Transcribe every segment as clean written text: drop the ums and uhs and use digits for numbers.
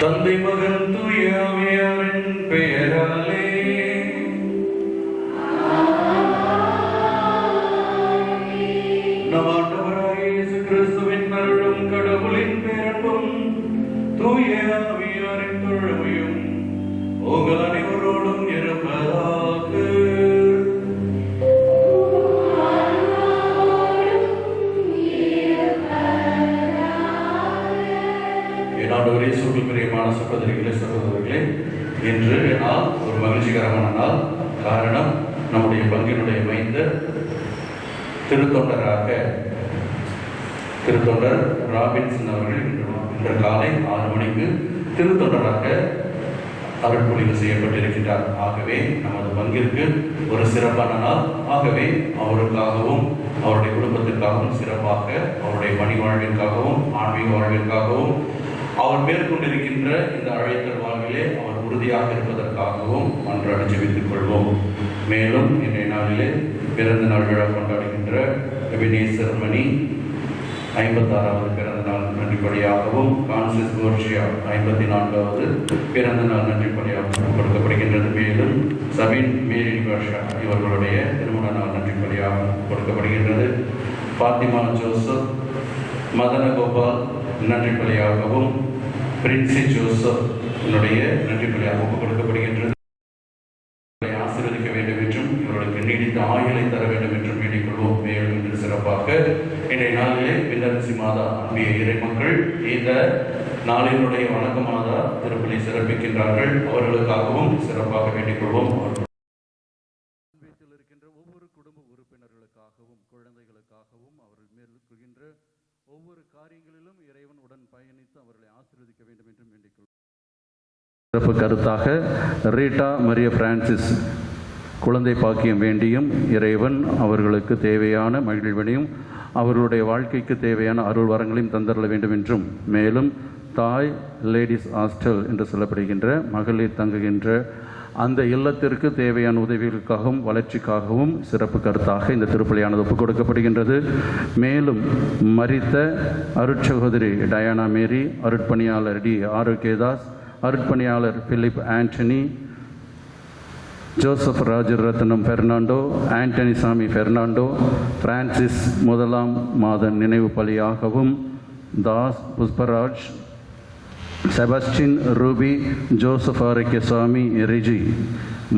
தந்தை மகன் தூய ஆவியாரின் பெயராலே. நம் ஆண்டவராகிய இயேசு கிறிஸ்துவின் அருளும் கடவுளின் பேரன்பும் தூய ஆவியாரின் தொழுமையும் உங்கள் அனைவரோடும் இருப்பதாக. ஆண்டவரே, சூழல் பிரியமான சகோதரிகளே, சகோதரர்களே, இன்று நாள் ஒரு மகிழ்ச்சிகரமான நாள். காரணம், நம்முடைய பங்கினுடைய மைந்தர் திருத்தொண்டர் ராபின்சன் அவர்கள் இன்று காலை 6 மணிக்கு திருத்தொண்டராக அருட்பொழிவு செய்யப்பட்டிருக்கின்றார். ஆகவே நமது பங்கிற்கு ஒரு சிறப்பான நாள். ஆகவே அவருக்காகவும் அவருடைய குடும்பத்திற்காகவும் சிறப்பாக அவருடைய பணி வாழ்விற்காகவும் ஆன்மீக வாழ்விற்காகவும் அவர் மேற்கொண்டிருக்கின்ற இந்த அழைத்தல் வாழ்விலே அவர் உறுதியாக இருப்பதற்காகவும் மன்றாடி ஜெபித்துக் கொள்வோம். மேலும் இன்றைய நாளிலே பிறந்த நாள் விழா கொண்டாடுகின்ற எபினேசர் மணி 56வது பிறந்த நாள் நன்றிப்படியாகவும், கான்சிஸ் கோர்ஷியா 54வது பிறந்த நாள் நன்றிப்படியாகவும் கொடுக்கப்படுகின்றது. மேலும் சபீன் மேரி பாஷா இவர்களுடைய திருமண நாள் நன்றிப்படியாகவும் கொடுக்கப்படுகின்றது. பாத்திமா ஜோசப் மதன கோபால் நன்றிப்பலியாகவும், பிரின்சி ஜோசப் என்னுடைய நன்றிப்பலியாக ஒப்புக் கொடுக்கப்படுகின்றது. ஆசீர்வதிக்க வேண்டும் என்றும் இவர்களுக்கு நீடித்த ஆயுளை தர வேண்டும் என்றும் வேண்டிக் கொள்வோம். மேலும் இன்று சிறப்பாக இன்றைய நாளிலே விண்ணரசி மாதா அன்பிய இறைமக்கள் இந்த நாளினுடைய வணக்க மாதா திருப்பலி சிறப்பிக்கின்றார்கள். அவர்களுக்காகவும் சிறப்பாக வேண்டிக் கொள்வோம். இருக்கின்ற ஒவ்வொரு குடும்ப உறுப்பினர்களுக்காகவும் குழந்தைகளுக்காகவும் அவர்கள் மேற்கொள்கின்ற ஒவ்வொரு காரியங்களிலும் இறைவன் உடன் பயணித்து அவர்களை ஆசீர்வதிக்க வேண்டும் என்றும் வேண்டிக் கொள்வோம். சிறப்பு கருத்தாக ரீட்டா மரிய பிரான்சிஸ் குழந்தை பாக்கியம் வேண்டியும் இறைவன் அவர்களுக்கு தேவையான மகிழ்வினையும் அவர்களுடைய வாழ்க்கைக்கு தேவையான அருள் வரங்களையும் தந்தரல வேண்டும் என்றும், மேலும் தாய் லேடிஸ் ஹாஸ்டல் என்று சொல்லப்படுகின்ற மகளிர் தங்குகின்ற அந்த இல்லத்திற்கு தேவையான உதவிகளுக்காகவும் வளர்ச்சிக்காகவும் சிறப்பு கருத்தாக இந்த திருப்பலியானது ஒப்புக் கொடுக்கப்படுகின்றது. மேலும் மரித்த அருட்சகோதரி டயானா மேரி, அருட்பணியாளர் டி ஆரோக்கியதாஸ், அருட்பணியாளர் Philip Antony, Joseph Rajaratnam Fernando, Antony Samy Fernando, Francis 1ஆம் மாத நினைவு பலியாகவும், Das Pushparaj, Sebastian Ruby, Joseph Arokiasamy Riji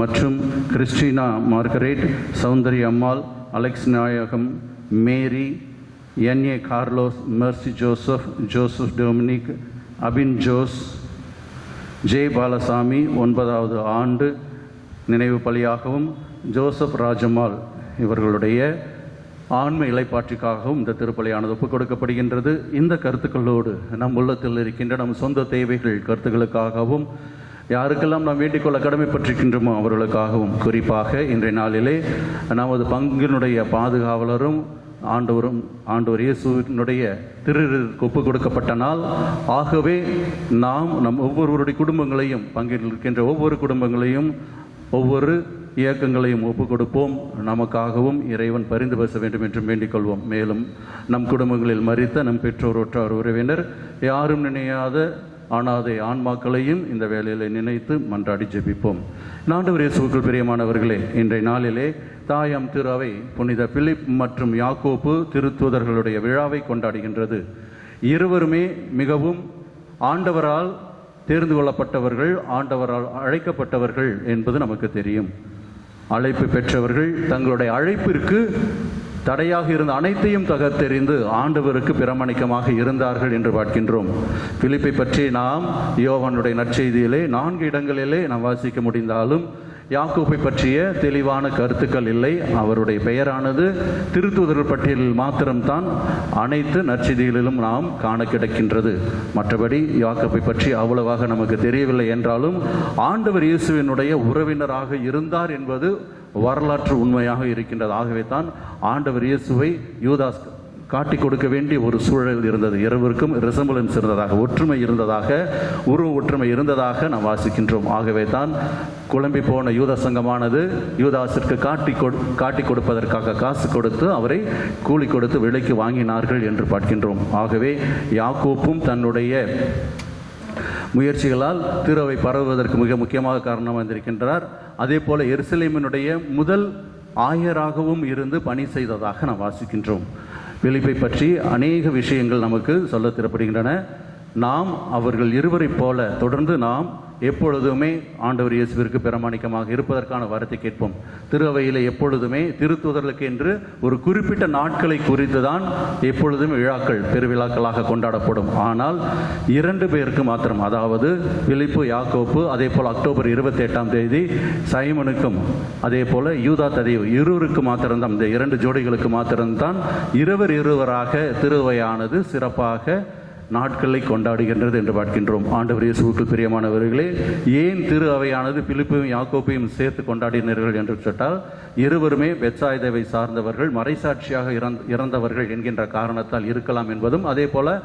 மற்றும் Christina Margaret, Soundari Ammal, Alex Nayagam, Mary, NA Carlos, Mercy Joseph, Joseph Dominic, Abin Jose, J Balasamy 9வது ஆண்டு நினைவு பலியாகவும், ஜோசப் ராஜம்மாள் இவர்களுடைய ஆன்ம இலைப்பாற்றிக்காகவும் இந்த திருப்பலியானது ஒப்புக் கொடுக்கப்படுகின்றது. இந்த கருத்துக்களோடு நம் உள்ளத்தில் இருக்கின்ற நம் சொந்த தேவைகள் கருத்துக்களுக்காகவும் யாருக்கெல்லாம் நாம் வேண்டிக்கொள்ள கடமைப்பட்டிருக்கின்றோமோ அவர்களுக்காகவும், குறிப்பாக இன்றைய நாளிலே நமது பங்கினுடைய பாதுகாவலரும் ஆண்டவர் இயேசுவினுடைய திருவிற்கு ஒப்புக் கொடுக்கப்பட்ட நாள். ஆகவே நாம் நம் ஒவ்வொருவருடைய குடும்பங்களையும், பங்கில் இருக்கின்ற ஒவ்வொரு குடும்பங்களையும் ஒவ்வொரு இயக்கங்களையும் ஒப்புக் கொடுப்போம். நமக்காகவும் இறைவன் பரிந்து பேச வேண்டும் என்றும் வேண்டிக் கொள்வோம். மேலும் நம் குடும்பங்களில் மரித்த நம் பெற்றோர் உற்றார் உறவினர் யாரும் நினையாத அனாதை ஆன்மாக்களையும் இந்த வேளையில் நினைத்து மன்றாடி ஜெபிப்போம். ஆண்டவர் இயேசுவுக்குள் பிரியமானவர்களே, இன்றைய நாளிலே தாயாம் திரு அவை புனித பிலிப் மற்றும் யாக்கோப்பு திருத்தூதர்களுடைய விழாவை கொண்டாடுகின்றது. இருவருமே மிகவும் ஆண்டவரால் தேர்ந்து கொள்ளப்பட்டவர்கள், ஆண்டவரால் அழைக்கப்பட்டவர்கள் என்பது நமக்கு தெரியும். அழைப்பு பெற்றவர்கள் தங்களுடைய அழைப்பிற்கு தடையாக இருந்த அனைத்தையும் தகர்த்தெறிந்து ஆண்டவருக்கு பிரமாணிக்கமாக இருந்தார்கள் என்று பார்க்கின்றோம். பிலிப்பை பற்றி நாம் யோவானுடைய நற்செய்தியிலே 4 இடங்களிலே நாம் வாசிக்க முடிந்தாலும் யாக்கோபை பற்றிய தெளிவான கருத்துக்கள் இல்லை. அவருடைய பெயரானது திருத்தூதர் பட்டியலில் மாத்திரம்தான் அனைத்து நற்செய்திகளிலும் நாம் காண கிடைக்கின்றது. மற்றபடி யாக்கோபை பற்றி அவ்வளவாக நமக்கு தெரியவில்லை என்றாலும் ஆண்டவர் இயேசுவினுடைய உறவினராக இருந்தார் என்பது வரலாற்று உண்மையாக இருக்கின்றது. ஆகவே தான் ஆண்டவர் இயேசுவை யூதாஸ் காட்டி கொடுக்க வேண்டிய ஒரு சூழல் இருந்தது. இருவருக்கும் ரெசம்பலன்ஸ் இருந்ததாக, ஒற்றுமை இருந்ததாக, உருவ ஒற்றுமை இருந்ததாக நாம் வாசிக்கின்றோம். ஆகவே தான் குழம்பி போன யூத சங்கமானது யூதாசிற்கு காட்டி கொடுப்பதற்காக காசு கொடுத்து அவரை கூலி கொடுத்து விலைக்கு வாங்கினார்கள் என்று பார்க்கின்றோம். ஆகவே யாக்கோப்பும் தன்னுடைய முயற்சிகளால் திரு அவை பரவுவதற்கு மிக முக்கியமாக காரணமாக இருந்திருக்கின்றார். அதே போல எருசலேமினுடைய முதல் ஆயராகவும் இருந்து பணி செய்ததாக நாம் வாசிக்கின்றோம். பிலிப்பை பற்றி அநேக விஷயங்கள் நமக்கு சொல்ல தரப்படுகின்றன. நாம் அவர்கள் இருவரை போல தொடர்ந்து நாம் எப்பொழுதுமே ஆண்டவர் இயேசுவிற்கு பிரமாணிக்கமாக இருப்பதற்கான வரத்தை கேட்போம். திரு அவையில் எப்பொழுதுமே திருத்துதர்களுக்கு என்று ஒரு குறிப்பிட்ட நாட்களை குறித்து தான் எப்பொழுதும் விழாக்கள் பெருவிழாக்களாக கொண்டாடப்படும். ஆனால் 2 பேருக்கு மாத்திரம், அதாவது பிலிப்பு யாக்கோப்பு, அதே போல் அக்டோபர் 28 சைமனுக்கும் அதே போல யூதா ததேயு இருவருக்கு மாத்திரம்தான், இந்த 2 ஜோடிகளுக்கு மாத்திரம்தான் இருவராக திருவையானது சிறப்பாக நாட்களை கொண்டாடுகின்றது என்று பார்க்கின்றோம். ஆண்டவர் இயேசுவுக்கு பிரியமானவர்களே, ஏன் திரு அவையானது பிலிப்பையும் யாக்கோப்பையும் சேர்த்து கொண்டாடினீர்கள் என்று சொன்னால், இருவருமே பெத்சாய்தாவை சார்ந்தவர்கள், மறைசாட்சியாக இறந்தவர்கள் என்கின்ற காரணத்தால் இருக்கலாம் என்பதும், அதே போல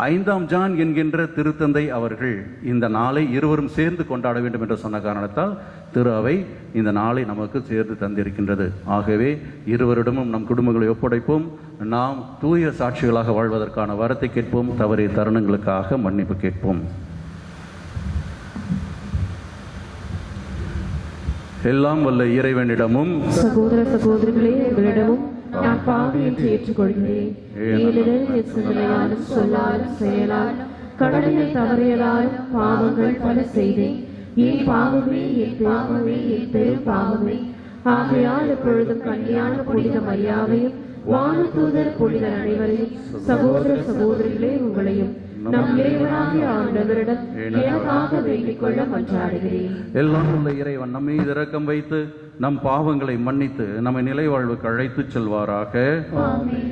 5ஆம் ஜான் என்கின்ற திருத்தந்தை அவர்கள் இந்த நாளை இருவரும் சேர்ந்து கொண்டாட வேண்டும் என்று சொன்ன காரணத்தால் திரு அவை இந்த நாளை நமக்கு சேர்த்து தந்திருக்கின்றது. ஆகவே இருவரிடமும் நம் குடும்பங்களை ஒப்படைப்போம். நாம் தூய சாட்சிகளாக வாழ்வதற்கான வரத்தை கேட்போம். தவறிய தருணங்களுக்காக மன்னிப்பு கேட்போம். எல்லாம் வல்ல இறைவனிடமும் சகோதர சகோதரிகளே உங்களிடமும் நான் பாவி என்று ஏற்றுக்கொள்கிறேன். ஏனெனில் என் சிந்தனையாலும் சொல்லாலும் செயலாலும் கடமையில் தவறியலாலும் பாவங்கள் பல செய்தேன். என் பாவமே என் பெரும் பாவமே. ஆகையால் எப்பொழுதும் கன்னியான புனித மரியாவையும் வானதூதர் புனிதர் அனைவரையும் சகோதர சகோதரிகளே உங்களையும் நம் இறைவனாகிய ஆண்டவரிடம் எனக்காக வேண்டிக் கொள்ள மன்றாடுகிறேன். எல்லாம் உள்ள இறைவன் நம் மீது இரக்கம் வைத்து நம் பாவங்களை மன்னித்து நம்மை நிலை வாழ்வுக்கு அழைத்து செல்வாராக. ஆமென்.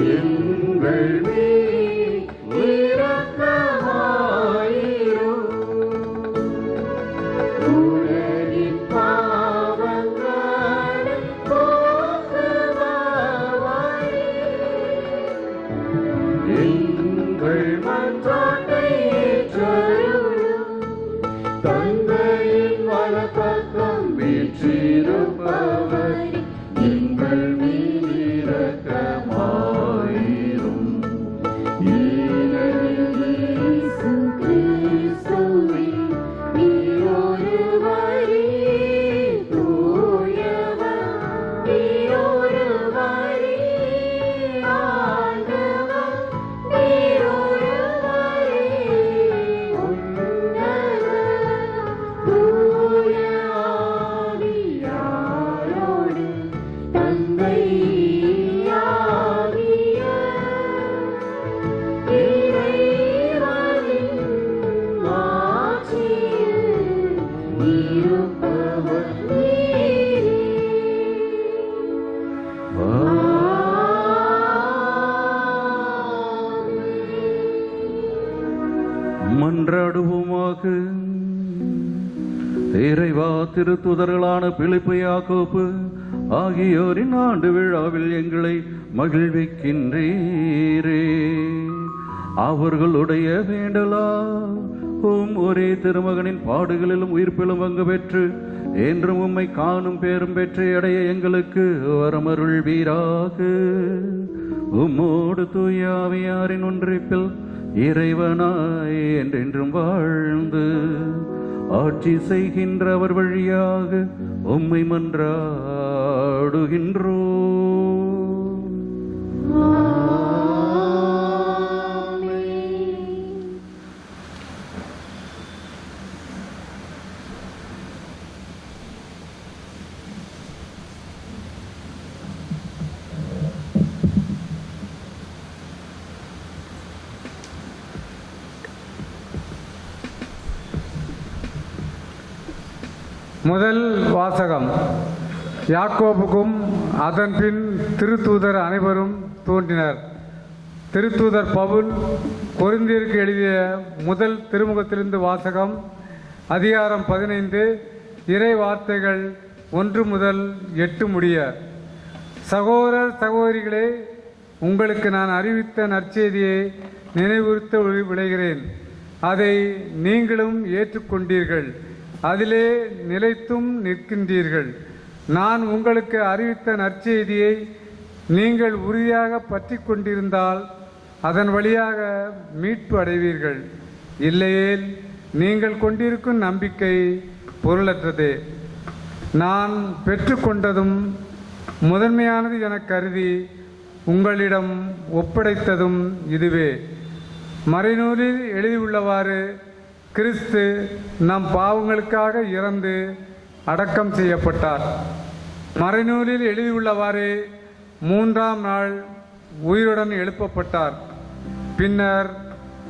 In வலப்பக்கம் வீற்றிருப்பவர் எங்கள் மீது இரக்கமாயிரும். இயேசு கிறிஸ்துவே, நீர் ஒருவரே தூயவர், நீர் ஒருவரே ஆண்டவர், நீர் ஒருவரே உன்னதர். தூய ஆவியாரோடு தந்தையாகிய இறைவனின் ஆட்சியில் இருப்பவர் நீரே. மன்றாடுவோமாக. இறைவா, திருத்துதர்களான பிலிப்பு, யாக்கோப்பு ஆகியோரின் ஆண்டு விழாவில் எங்களை மகிழ்விக்கின்றீரே. அவர்களுடைய வேண்டலா ஒரே திருமகனின் பாடுகளிலும் உயிர்ப்பிலும் பங்கு பெற்று என்றும் உம்மை காணும் பேரும் பெற்று அடைய எங்களுக்கு வரமருள்வீராக. உம்மோடு தூய ஆவியாரின் ஒன்றிப்பில் இறைவனாய் என்றென்றும் வாழ்ந்து ஆட்சி செய்கின்றவர் வழியாக உம்மை மன்றாடுகின்றோ. முதல் வாசகம். யாக்கோபுக்கும் அதன் பின் திருத்தூதர் அனைவரும் தோன்றினர். திருத்தூதர் பவுல் கொரிந்தியருக்கு எழுதிய முதல் திருமுகத்திலிருந்து வாசகம். அதிகாரம் 15, இறை வார்த்தைகள் 1 முதல் 8 முடிய. சகோதரர் சகோதரிகளே, உங்களுக்கு நான் அறிவித்த நற்செய்தியை நினைவுறுத்த விளைகிறேன். அதை நீங்களும் ஏற்றுக்கொண்டீர்கள், அதிலே நிலைத்தும் நிற்கின்றீர்கள். நான் உங்களுக்கு அறிவித்த நற்செய்தியை நீங்கள் உறுதியாக பற்றி கொண்டிருந்தால் அதன் வழியாக மீட்பு அடைவீர்கள். இல்லையேல் நீங்கள் கொண்டிருக்கும் நம்பிக்கை பொருளற்றதே. நான் பெற்றுக்கொண்டதும் முதன்மையானது என கருதி உங்களிடம் ஒப்படைத்ததும் இதுவே. மறைநூலில் எழுதியுள்ளவாறு கிறிஸ்து நம் பாவங்களுக்காக இறந்து அடக்கம் செய்யப்பட்டார். மறைநூலில் எழுதியுள்ளவாறே 3ஆம் நாள் உயிருடன் எழுப்பப்பட்டார். பின்னர்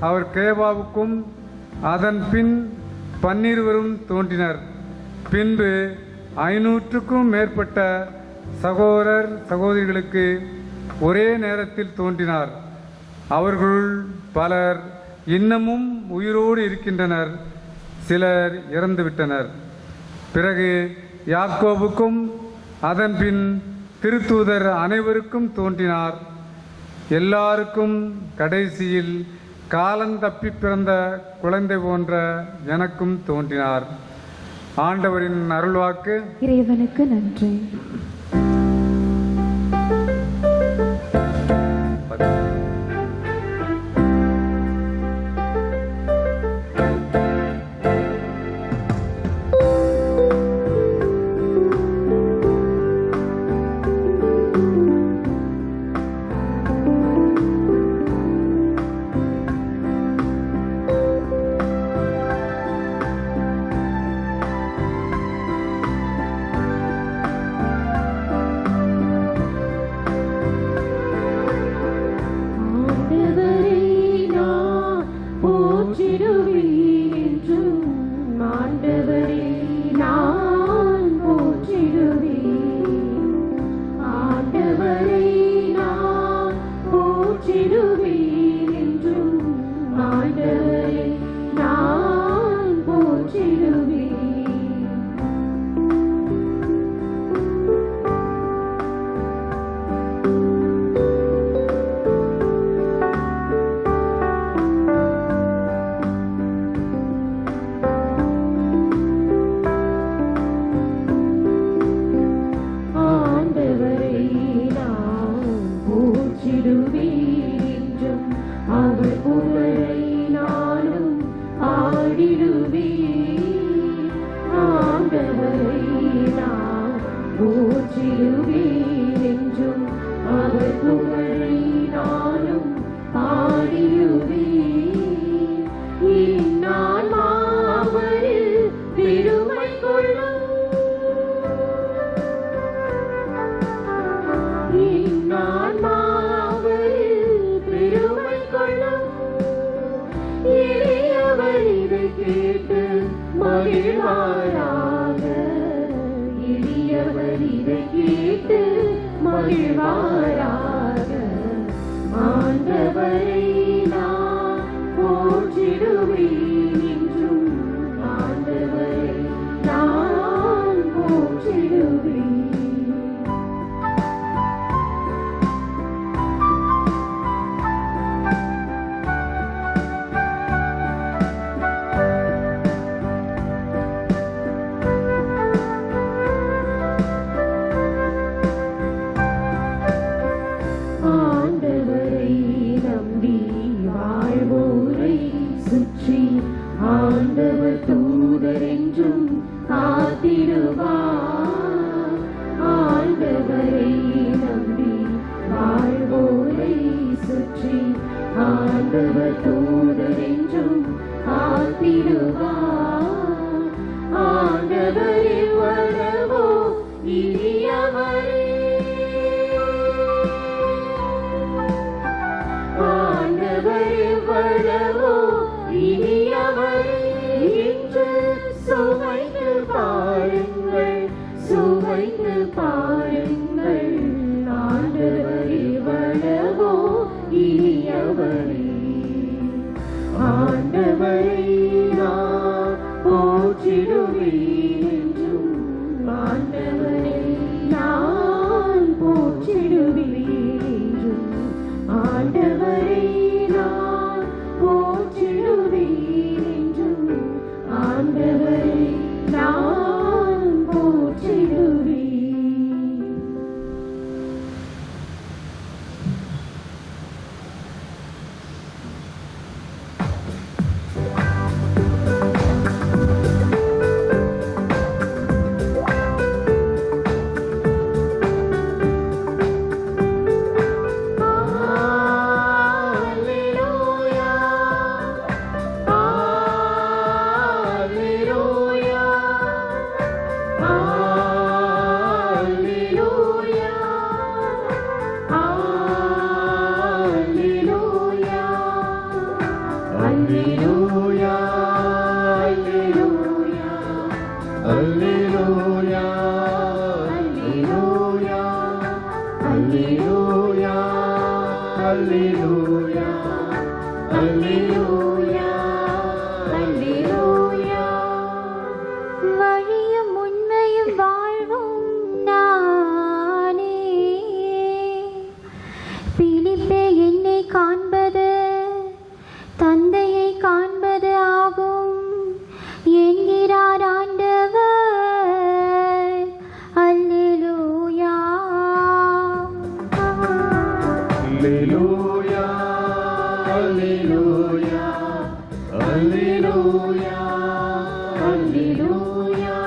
அவர் கேபாவுக்கும் அதன் பின் 12 தோன்றினர். பின்பு 500க்கும் மேற்பட்ட சகோதரர் சகோதரிகளுக்கு ஒரே நேரத்தில் தோன்றினார். அவர்களுள் பலர் இன்னமும் உயிரோடு இருக்கின்றனர், சிலர் இறந்துவிட்டனர். பிறகு யாக்கோபுக்கும் அதன் பின் திருத்தூதர் அனைவருக்கும் தோன்றினார். எல்லாருக்கும் கடைசியில் காலந்தப்பி பிறந்த குழந்தை போன்ற எனக்கும் தோன்றினார். ஆண்டவரின் அருள்வாக்கு. இறைவனுக்கு நன்றி. ஆண்டவரை நான் போற்றிடுவேன் என்றும் அவர் புகழை நானும் பாடிடுவேன். இந்நான்மா அவரில் பெருமை கொள்ளும். இந்நான்மா அவரில் பெருமை கொள்ளும். எளியவர் இதை கேட்டு மகிழ்வாராக. எளியவர் இதை கேட்டு மகிழ்வாராக. ஆண்டவரை நான் போற்றிடுவேன் என்றும் ஆண்டவரை நான் போற்றிடுவேன். ஆண்டவரை நம்பி வாழ்வோரை சுற்றி ஆண்டவர் தூதர் என்றும் காத்திடுவார். ஆண்டவரை நம்பி வாழ்வோரை சுற்றி ஆண்டவர் தூதர் என்றும் காத்திடுவார். ஆண்டவரே வரவோ இனியவரே. ஆண்டவரே வரவோ இனியவரே என்று சுவைத்து பாருங்கள், சுவைத்து பாருங்கள். ஆண்டவரே வரவோ இனியவரே. ஆண்டவரை நான் போற்றிடுவேன் என்றும் ஆண்டவரை நான் போற்றிடுவேன் என்றும் ஆண்டவரை நான் போற்றிடுவேன் என்றும் ஆண்டவரை நான் போற்றிடுவேன். வழியும் உண்மையும் வாழ்வும் நானே. பிலிப்பே, என்னை காண்பது தந்தையை காண்பது ஆகும் என்கிறார் ஆண்டவர். அல்லேலூயா. அல்லேலூயா, அல்லேலூயா, அல்லேலூயா, அல்லேலூயா.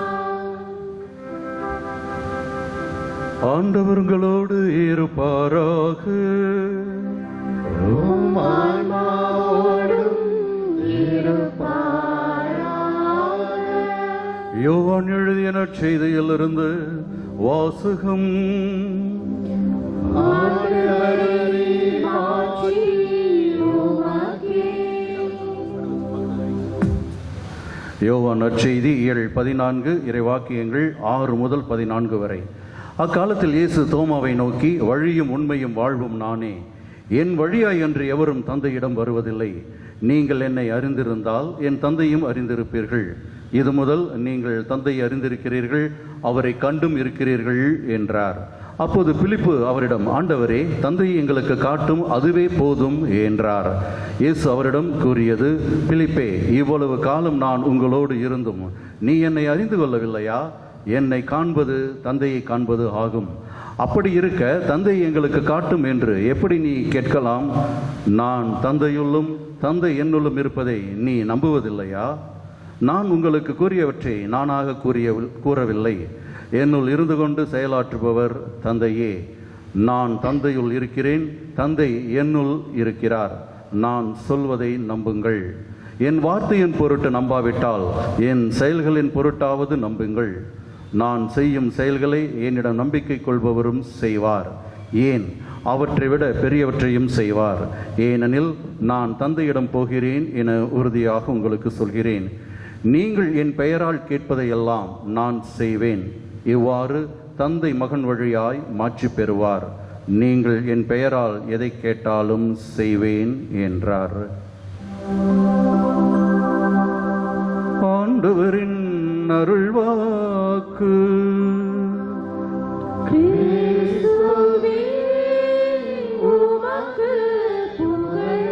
ஆண்டவர் உங்களோடு இருப்பாராக. உம் ஆன்மாவோடும் இருப்பாராக. யோவான் எழுதிய நற்செய்தியிலிருந்து வாசகம். ஆண்டவரே, மாட்சி உமக்கே. யோவான் நற்செய்தி 7:14 இறைவாக்கியங்கள் 6 முதல் 14 வரை. அக்காலத்தில் இயேசு தோமாவை நோக்கி, வழியும் உண்மையும் வாழ்வும் நானே. என் வழியாய் என்று எவரும் தந்தையிடம் வருவதில்லை. நீங்கள் என்னை அறிந்திருந்தால் என் தந்தையும் அறிந்திருப்பீர்கள். இது முதல் நீங்கள் தந்தையை அறிந்திருக்கிறீர்கள், அவரை கண்டும் இருக்கிறீர்கள் என்றார். அப்போது பிலிப்பு அவரிடம், ஆண்டவரே, தந்தையை எங்களுக்கு காட்டும், அதுவே போதும் என்றார். இயேசு அவரிடம் கூறியது, பிலிப்பே, இவ்வளவு காலம் நான் உங்களோடு இருந்தும் நீ என்னை அறிந்து கொள்ளவில்லையா? என்னை காண்பது தந்தையை காண்பது ஆகும். அப்படி இருக்க தந்தை எங்களுக்கு காட்டும் என்று எப்படி நீ கேட்கலாம்? நான் தந்தையுள்ளும் தந்தை என்னுள்ளும் இருப்பதை நீ நம்புவதில்லையா? நான் உங்களுக்கு கூறியவற்றை நானாக கூறவில்லை. என்னுள் இருந்து கொண்டு செயலாற்றுபவர் தந்தையே. நான் தந்தையுள் இருக்கிறேன், தந்தை என்னுள் இருக்கிறார். நான் சொல்வதை நம்புங்கள். என் வார்த்தையின் பொருட்டு நம்பாவிட்டால் என் செயல்களின் பொருட்டாவது நம்புங்கள். நான் செய்யும் செயல்களை என்னிடம் நம்பிக்கை கொள்பவரும் செய்வார். ஏன், அவற்றை விட பெரியவற்றையும் செய்வார். ஏனெனில் நான் தந்தையிடம் போகிறேன் என உறுதியாக உங்களுக்கு சொல்கிறேன். நீங்கள் என் பெயரால் கேட்பதையெல்லாம் நான் செய்வேன். இவ்வாறு தந்தை மகன் வழியாய் மாற்றி பெறுவார். நீங்கள் என் பெயரால் எதை கேட்டாலும் செய்வேன் என்றார். ஆண்டவரின் அருள்வாக்கு. கிறிஸ்துவே உமக்கு புகழ்.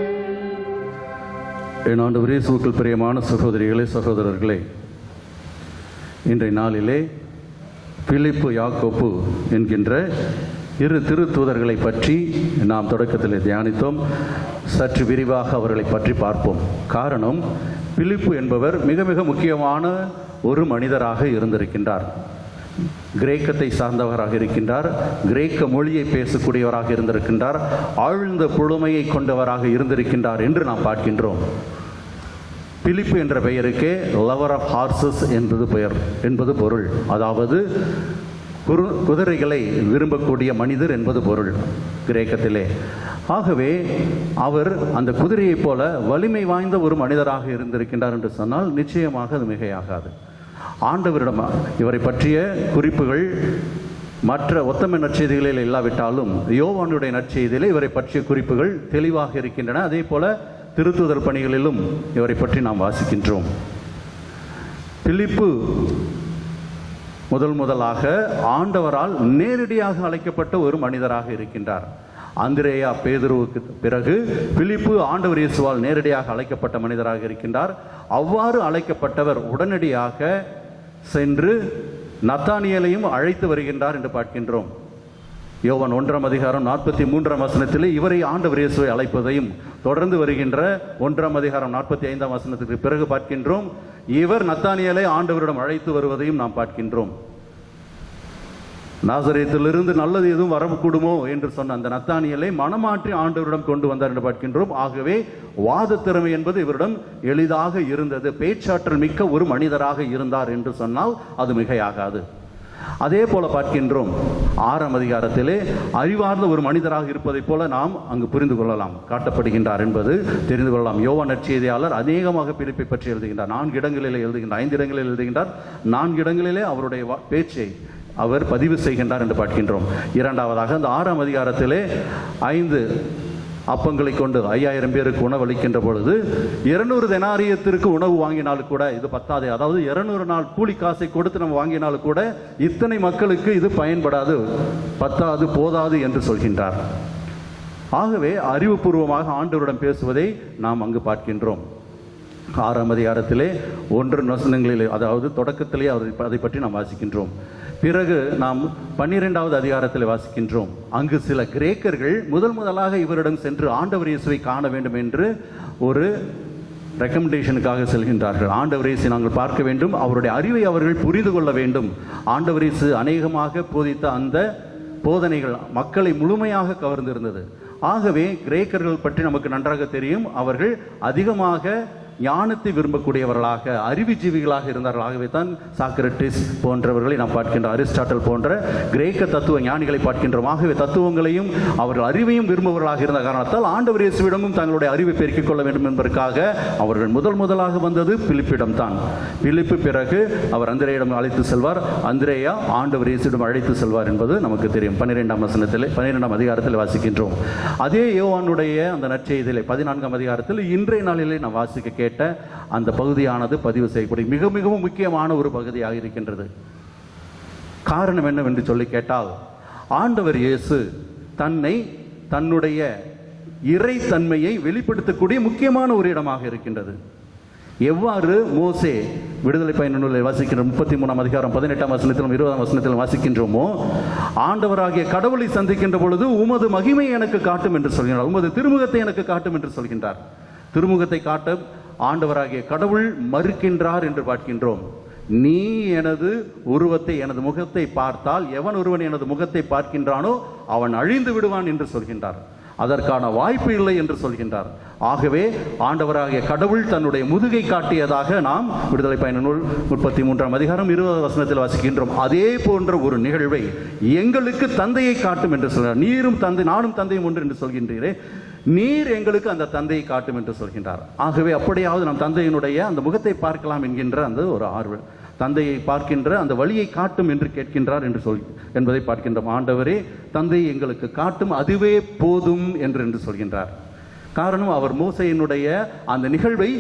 என் ஆண்டவர் இயேசுவுக்குள் பிரியமான சகோதரிகளே, சகோதரர்களே, இன்றைய நாளிலே பிலிப்பு யாக்கோப்பு என்கின்ற இரு திருத்தூதர்களை பற்றி நாம் தொடக்கத்தில் தியானித்தோம். சற்று விரிவாக அவர்களை பற்றி பார்ப்போம். காரணம், பிலிப்பு என்பவர் மிக மிக முக்கியமான ஒரு மனிதராக இருந்திருக்கின்றார். கிரேக்கத்தை சார்ந்தவராக இருக்கின்றார். கிரேக்க மொழியை பேசக்கூடியவராக இருந்திருக்கின்றார். ஆழ்ந்த புலமையை கொண்டவராக இருந்திருக்கின்றார் என்று நாம் பார்க்கின்றோம். பிலிப்பு என்ற பெயருக்கே லவர் ஆஃப் ஹார்சஸ் என்பது பொருள். அதாவது குதிரைகளை விரும்பக்கூடிய மனிதர் என்பது பொருள் கிரேக்கத்திலே. ஆகவே அவர் அந்த குதிரையைப் போல வலிமை வாய்ந்த ஒரு மனிதராக இருந்திருக்கின்றார் என்று சொன்னால் நிச்சயமாக அது மிகையாகாது. ஆண்டவரிடம் இவரை பற்றிய குறிப்புகள் மற்ற ஒத்தமை நற்செய்திகளில் இல்லாவிட்டாலும் யோவானுடைய நற்செய்தியிலே இவரை பற்றிய குறிப்புகள் தெளிவாக இருக்கின்றன. அதே போல திருத்தூதர் பணிகளிலும் இவரை பற்றி நாம் வாசிக்கின்றோம். பிலிப்பு முதலாக ஆண்டவரால் நேரடியாக அழைக்கப்பட்ட ஒரு மனிதராக இருக்கின்றார். அந்திரேயா பேதுருவுக்கு பிறகு பிலிப்பு ஆண்டவர் இயேசுவால் நேரடியாக அழைக்கப்பட்ட மனிதராக இருக்கின்றார். அவ்வாறு அழைக்கப்பட்டவர் உடனடியாக சென்று நத்தானியேலையும் அழைத்து வருகின்றார் என்று பார்க்கின்றோம். யோவான் 1:43 இவரை ஆண்டவர் இயேசுவை அழைப்பதையும் தொடர்ந்து வருகின்ற 1:45 பிறகு பார்க்கின்றோம். இவர் நத்தானியேலை ஆண்டவரிடம் அழைத்து வருவதையும் நாம் பார்க்கின்றோம். நாசரேத்திலிருந்து நல்லது எதுவும் வரக்கூடுமோ என்று சொன்ன அந்த நத்தானியேலை மனமாற்றி ஆண்டவரிடம் கொண்டு வந்தார் என்று பார்க்கின்றோம். ஆகவே வாத திறமை என்பது இவரிடம் எளிதாக இருந்தது. பேச்சாற்றல் மிக்க ஒரு மனிதராக இருந்தார் என்று சொன்னால் அது மிகையாகாது. அதே போல பார்க்கின்றோம் 6ஆம் அதிகாரத்திலே அறிவார்ந்த ஒரு மனிதராக இருப்பதைப் போல நாம் அங்கு புரிந்து கொள்ளலாம். காட்டப்படுகின்றார் என்பது தெரிந்து கொள்ளலாம். யோவான் நற்செய்தியாளர் அநேகமாக பிலிப்பை பற்றி எழுதுகின்றார். 4 இடங்களிலே எழுதுகின்றார், 5 இடங்களில் எழுதுகின்றார். 4 இடங்களிலே அவருடைய பேச்சை அவர் பதிவு செய்கின்றார் என்று பார்க்கின்றோம். இரண்டாவதாக அந்த 6ஆம் அதிகாரத்திலே 5 அப்பங்களை கொண்டு 5000 பேருக்கு உணவளிக்கின்ற பொழுது 200 தெனாரியத்திற்கு உணவு வாங்கினாலும் கூட இது பத்தாது. அதாவது 200 நாள் கூலி காசை கொடுத்து நம்ம வாங்கினாலும் கூட இத்தனை மக்களுக்கு இது பயன்படாது, பத்தாது, போதாது என்று சொல்கின்றார். ஆகவே அறிவுபூர்வமாக ஆண்டவரிடம் பேசுவதை நாம் அங்கு பார்க்கின்றோம். 6ஆம் அதிகாரத்திலே 1 வசனங்களிலே, அதாவது தொடக்கத்திலே அதை பற்றி நாம் வாசிக்கின்றோம். பிறகு நாம் 12வது அதிகாரத்தில் வாசிக்கின்றோம். அங்கு சில கிரேக்கர்கள் முதலாக இவரிடம் சென்று ஆண்டவர் இயேசுவை காண வேண்டும் என்று ஒரு ரெக்கமெண்டேஷனுக்காக செல்கின்றார்கள். ஆண்டவர் இயேசு நாங்கள் பார்க்க வேண்டும், அவருடைய அறிவை அவர்கள் புரிந்து கொள்ள வேண்டும். ஆண்டவர் இயேசு அநேகமாக போதித்த அந்த போதனைகள் மக்களை முழுமையாக கவர்ந்திருந்தது. ஆகவே கிரேக்கர்கள் பற்றி நமக்கு நன்றாக தெரியும். அவர்கள் அதிகமாக ஞானத்தை விரும்பக்கூடியவர்களாக, அறிவுஜீவிகளாக இருந்தார்கள். ஆகவே தான் சாக்ரட்டிஸ் போன்றவர்களை நாம் பார்க்கின்றோம், அரிஸ்டாட்டல் போன்ற கிரேக்க தத்துவ ஞானிகளை பார்க்கின்றோம். ஆகவே தத்துவங்களையும் அவர்கள் அறிவையும் விரும்புபவர்களாக இருந்த காரணத்தால் ஆண்டவர் இயேசுவிடமும் தங்களுடைய அறிவை பெருக்கிக் கொள்ள வேண்டும் என்பதற்காக அவர்கள் முதலாக வந்தது பிலிப்பிடம் தான். பிலிப்பு பிறகு அவர் அந்திரேயிடம் அழைத்து செல்வார். அந்திரேயா ஆண்டவர் இயேசுவிடம் அழைத்து செல்வார் என்பது நமக்கு தெரியும். 12ஆம் அதிகாரத்தில் வாசிக்கின்றோம். அதே யோவானுடைய அந்த நற்செய்தியிலே 14ஆம் அதிகாரத்தில் இன்றைய நாளிலே நாம் வாசிக்க கேட்ட அந்த பகுதியானது பதிவு செய்யப்படும் மிகவும் முக்கியமான ஒரு பகுதியாக இருக்கின்றது. காரணம் என்னவென்று சொல்லி கேட்டால், ஆண்டவர் இயேசு தன்னுடைய இறைத்தன்மையை வெளிப்படுத்தக்கூடிய முக்கியமான ஒரு இடமாக இருக்கின்றது. எவ்வாறு மோசே விடுதலை பயண நூலில் வாசிக்கின்ற 33ஆம் அதிகாரம் 18ஆம் வசனத்திலும் 20ஆம் வசனத்திலும் வாசிக்கின்றோமோ, ஆண்டவராகிய கடவுளை சந்திக்கின்ற பொழுது உமது மகிமை எனக்கு காட்டும் என்று சொல்கின்றார், உமது திருமுகத்தை எனக்கு காட்டும் என்று சொல்கின்றார். திருமுகத்தை காட்ட ஆண்டவராகிய கடவுள் மறுக்கின்றார் என்று பார்க்கின்றோம். நீ எனது உருவத்தை, எனது முகத்தை பார்த்தால் எவன் ஒருவன் எனது முகத்தை பார்க்கின்றானோ அவன் அழிந்து விடுவான் என்று சொல்கின்றார். அதற்கான வாய்ப்பு இல்லை என்று சொல்கின்றார். ஆகவே ஆண்டவராகிய கடவுள் தன்னுடைய முதுகை காட்டியதாக நாம் விடுதலை பயண நூல் 33ஆம் அதிகாரம் 20வது வசனத்தில் வாசிக்கின்றோம். அதே போன்ற ஒரு நிகழ்வை எங்களுக்கு தந்தையை காட்டும் என்று சொல்கிறார். நீரும் தந்தை, நானும் தந்தையும் ஒன்று என்று சொல்கின்றீரே, நீர் எங்களுக்கு அந்த தந்தையை காட்டும் என்று சொல்கின்றார். ஆகவே அப்படியாவது நம் தந்தையினுடைய அந்த முகத்தை பார்க்கலாம் என்கின்ற அந்த ஒரு ஆர்வம், தந்தையை பார்க்கின்ற அந்த வழியை காட்டும் என்று கேட்கின்றார் என்பதை பார்க்கின்றோம். ஆண்டவரே தந்தையை எங்களுக்கு காட்டும், அதுவே போதும் என்று சொல்கின்றார். காரணம், அவர் மோசையினுடைய அந்த நிகழ்வை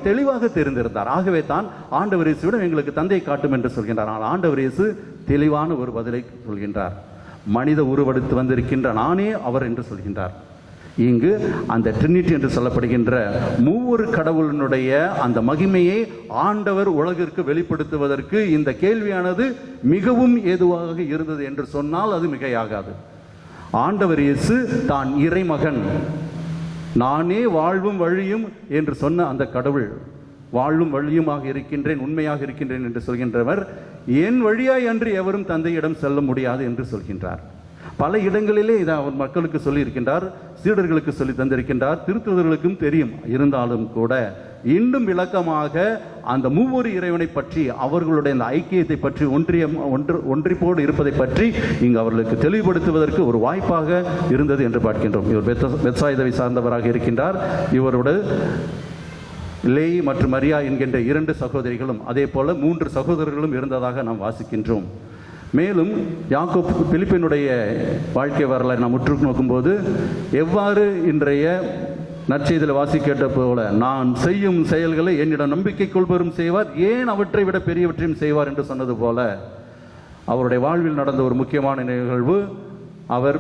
தெளிவாக தெரிந்திருந்தார். ஆகவே தான் ஆண்டவர் இயேசுவிடம் எங்களுக்கு தந்தையை காட்டும் என்று சொல்கின்றார். ஆனால் ஆண்டவர் இயேசு தெளிவான ஒரு பதிலை சொல்கின்றார். மனித உருவெடுத்து வந்திருக்கின்ற நானே அவர் என்று சொல்கின்றார். இங்கு அந்த ட்ரினிட்டி என்று சொல்லப்படுகின்ற மூவொரு கடவுளினுடைய அந்த மகிமையை ஆண்டவர் உலகிற்கு வெளிப்படுத்துவதற்கு இந்த கேள்வியானது மிகவும் ஏதுவாக இருந்தது என்று சொன்னால் அது மிகையாகாது. ஆண்டவர் இயேசு தான் இறைமகன், நானே வாழ்வும் வழியும் என்று சொன்ன அந்த கடவுள், வாழும் வழியுமாக இருக்கின்றேன், உண்மையாக இருக்கின்றேன் என்று சொல்கின்றவர், என் வழியாய் அன்று எவரும் தந்தையிடம் செல்ல முடியாது என்று சொல்கின்றார். பல இடங்களிலே இதை அவர் மக்களுக்கு சொல்லியிருக்கின்றார், சீடர்களுக்கு சொல்லி தந்திருக்கின்றார், திருத்துதர்களுக்கும் தெரியும். இருந்தாலும் கூட இன்னும் விளக்கமாக அந்த மூவொரு இறைவனை பற்றி, அவர்களுடைய அந்த ஐக்கியத்தை பற்றி, ஒன்றிப்போடு இருப்பதை பற்றி இங்கு அவர்களுக்கு தெளிவுபடுத்துவதற்கு ஒரு வாய்ப்பாக இருந்தது என்று பார்க்கின்றோம். இவர் பெத்சாயிதாவை சார்ந்தவராக இருக்கின்றார். இவரோடு லேயி மற்றும் மரியா என்கின்ற 2 சகோதரிகளும் அதே போல 3 சகோதரர்களும் இருந்ததாக நாம் வாசிக்கின்றோம். மேலும் யாக்கோப் பிலிப்பினுடைய வாழ்க்கை வரலாறு நாம் உற்று நோக்கும்போது எவ்வாறு இன்றைய நற்செய்தியில் வாசிக்கேட்ட போல, நான் செய்யும் செயல்களை என்னிடம் நம்பிக்கை கொள்வரும் செய்வார், ஏன் அவற்றை விட பெரியவற்றையும் செய்வார் என்று சொன்னது போல, அவருடைய வாழ்வில் நடந்த ஒரு முக்கியமான நிகழ்வு, அவர்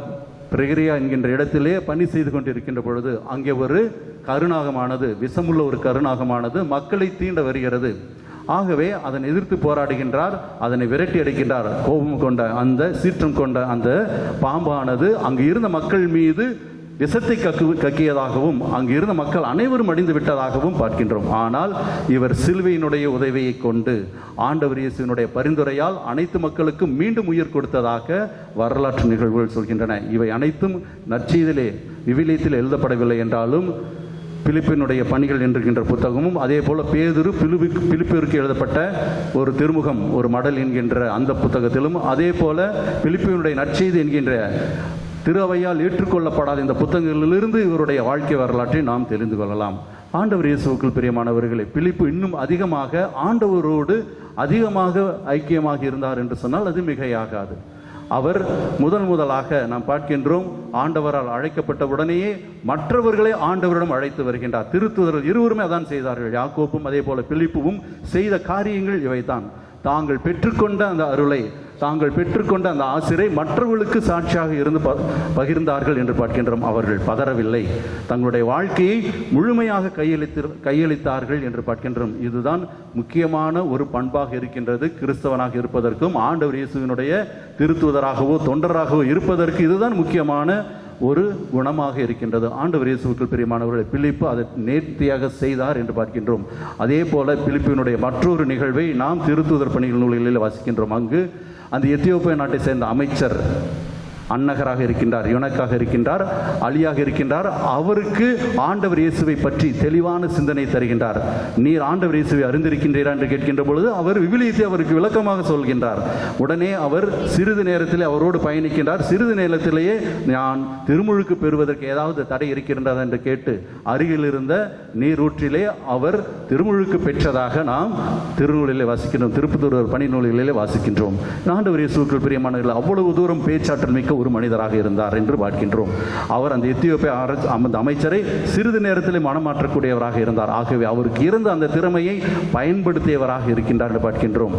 பிரகிரியா என்கின்ற இடத்திலே பணி செய்து கொண்டிருக்கின்ற பொழுது அங்கே ஒரு கருநாகமானது, விஷமுள்ள ஒரு கருநாகமானது மக்களை தீண்ட வருகிறது. ஆகவே அதனை எதிர்த்து போராடுகின்றார், அதனை விரட்டி அடிக்கின்றார். கோபம் கொண்ட அந்த சீற்றம் கொண்ட அந்த பாம்பானது அங்கு இருந்த மக்கள் மீது விஷத்தை கக்கியதாகவும் அங்கு இருந்த மக்கள் அனைவரும் அடிந்து விட்டதாகவும் பார்க்கின்றோம். ஆனால் இவர் சிலுவையினுடைய உதவியை கொண்டு ஆண்டவர் இயேசுவினுடைய பரிந்துரையால் அனைத்து மக்களுக்கும் மீண்டும் உயிர் கொடுத்ததாக வரலாற்று நிகழ்வுகள் சொல்கின்றன. இவை அனைத்தும் நற்செய்தியிலே விவிலியத்தில் எழுதப்படவில்லை என்றாலும் பிலிப்பினுடைய பணிகள் என்கின்ற புத்தகமும், அதே போல பேதுரு பிலிப்பிற்கு எழுதப்பட்ட ஒரு திருமுகம், ஒரு மடல் என்கின்ற அந்த புத்தகத்திலும், அதே போல பிலிப்பினுடைய நற்செய்தி என்கின்ற திரு அவையால் ஏற்றுக்கொள்ளப்படாத இந்த புத்தகங்களிலிருந்து இவருடைய வாழ்க்கை வரலாற்றை நாம் தெரிந்து கொள்ளலாம். ஆண்டவர் இயேசுவுக்குள் பிரியமானவர்களே, பிலிப்பு இன்னும் அதிகமாக ஆண்டவரோடு அதிகமாக ஐக்கியமாக இருந்தார் என்று சொன்னால் அது மிகையாகாது. அவர் முதலாக நாம் பார்க்கின்றோம், ஆண்டவரால் அழைக்கப்பட்ட உடனேயே மற்றவர்களை ஆண்டவரிடம் அழைத்து வருகின்றார். திருத்துதர்கள் இருவருமே அதான் செய்தார்கள். யாக்கோப்பும் அதே போல பிலிப்புவும் செய்த காரியங்கள் இவைதான். தாங்கள் பெற்றுக்கொண்ட அந்த அருளை, தாங்கள் பெற்றுக்கொண்ட அந்த ஆசிரை மற்றவர்களுக்கு சாட்சியாக இருந்து பகிர்ந்தார்கள் என்று பார்க்கின்றோம். அவர்கள் பதறவில்லை, தங்களுடைய வாழ்க்கையை முழுமையாக கையளித்தார்கள் என்று பார்க்கின்றோம். இதுதான் முக்கியமான ஒரு பண்பாக இருக்கின்றது. கிறிஸ்தவனாக இருப்பதற்கும் ஆண்டவர் இயேசுவினுடைய திருத்தூதராகவோ தொண்டராகவோ இருப்பதற்கு இதுதான் முக்கியமான ஒரு குணமாக இருக்கின்றது. ஆண்டவர் இயேசுவுக்குள் பிரியமானவர்களை, பிலிப்பு அதை நேர்த்தியாக செய்தார் என்று பார்க்கின்றோம். அதே போல பிலிப்பினுடைய மற்றொரு நிகழ்வை நாம் திருத்தூதர் பணிகள் நூல்களில் வாசிக்கின்றோம். அங்கு அந்த எத்தியோப்பியா நாட்டை சேர்ந்த அமைச்சர் அன்னகராக இருக்கின்றார், யுனக்காக இருக்கின்றார், அலியாக இருக்கின்றார். அவருக்கு ஆண்டவர் இயேசுவை பற்றி தெளிவான சிந்தனை தருகின்றார். நீர் ஆண்டவர் இயேசுவை அறிந்திருக்கின்றீரா என்று கேட்கின்ற பொழுது அவர் விவிலியத்தை அவருக்கு விளக்கமாக சொல்கின்றார். உடனே அவர் சிறிது நேரத்தில் அவரோடு பயணிக்கின்றார். சிறிது நேரத்திலேயே நான் திருமுழுக்கு பெறுவதற்கு ஏதாவது தடை இருக்கின்றதா என்று கேட்டு அருகில் இருந்த நீரூற்றிலே அவர் திருமுழுக்கு பெற்றதாக நாம் திருநூலிலே வாசிக்கின்றோம், திருப்புத்தூர் பணி நூல்களிலே வாசிக்கின்றோம். ஆண்டவர் இயேசுவுக்குள் பிரியமானவர்கள், அவ்வளவு தூரம் பேச்சாற்றல் மிக்க ஒரு மனிதராக இருந்தார் என்று பார்க்கின்றோம். அவர் அந்த எத்தியோப்பிய அமைச்சரை சிறிது நேரத்தில் மனமாற்றக்கூடியவராக இருந்தார். ஆகவே அவருக்கு இருந்த அந்த திறமையை பயன்படுத்தியவராக இருக்கின்றார் என்று பார்க்கின்றோம்.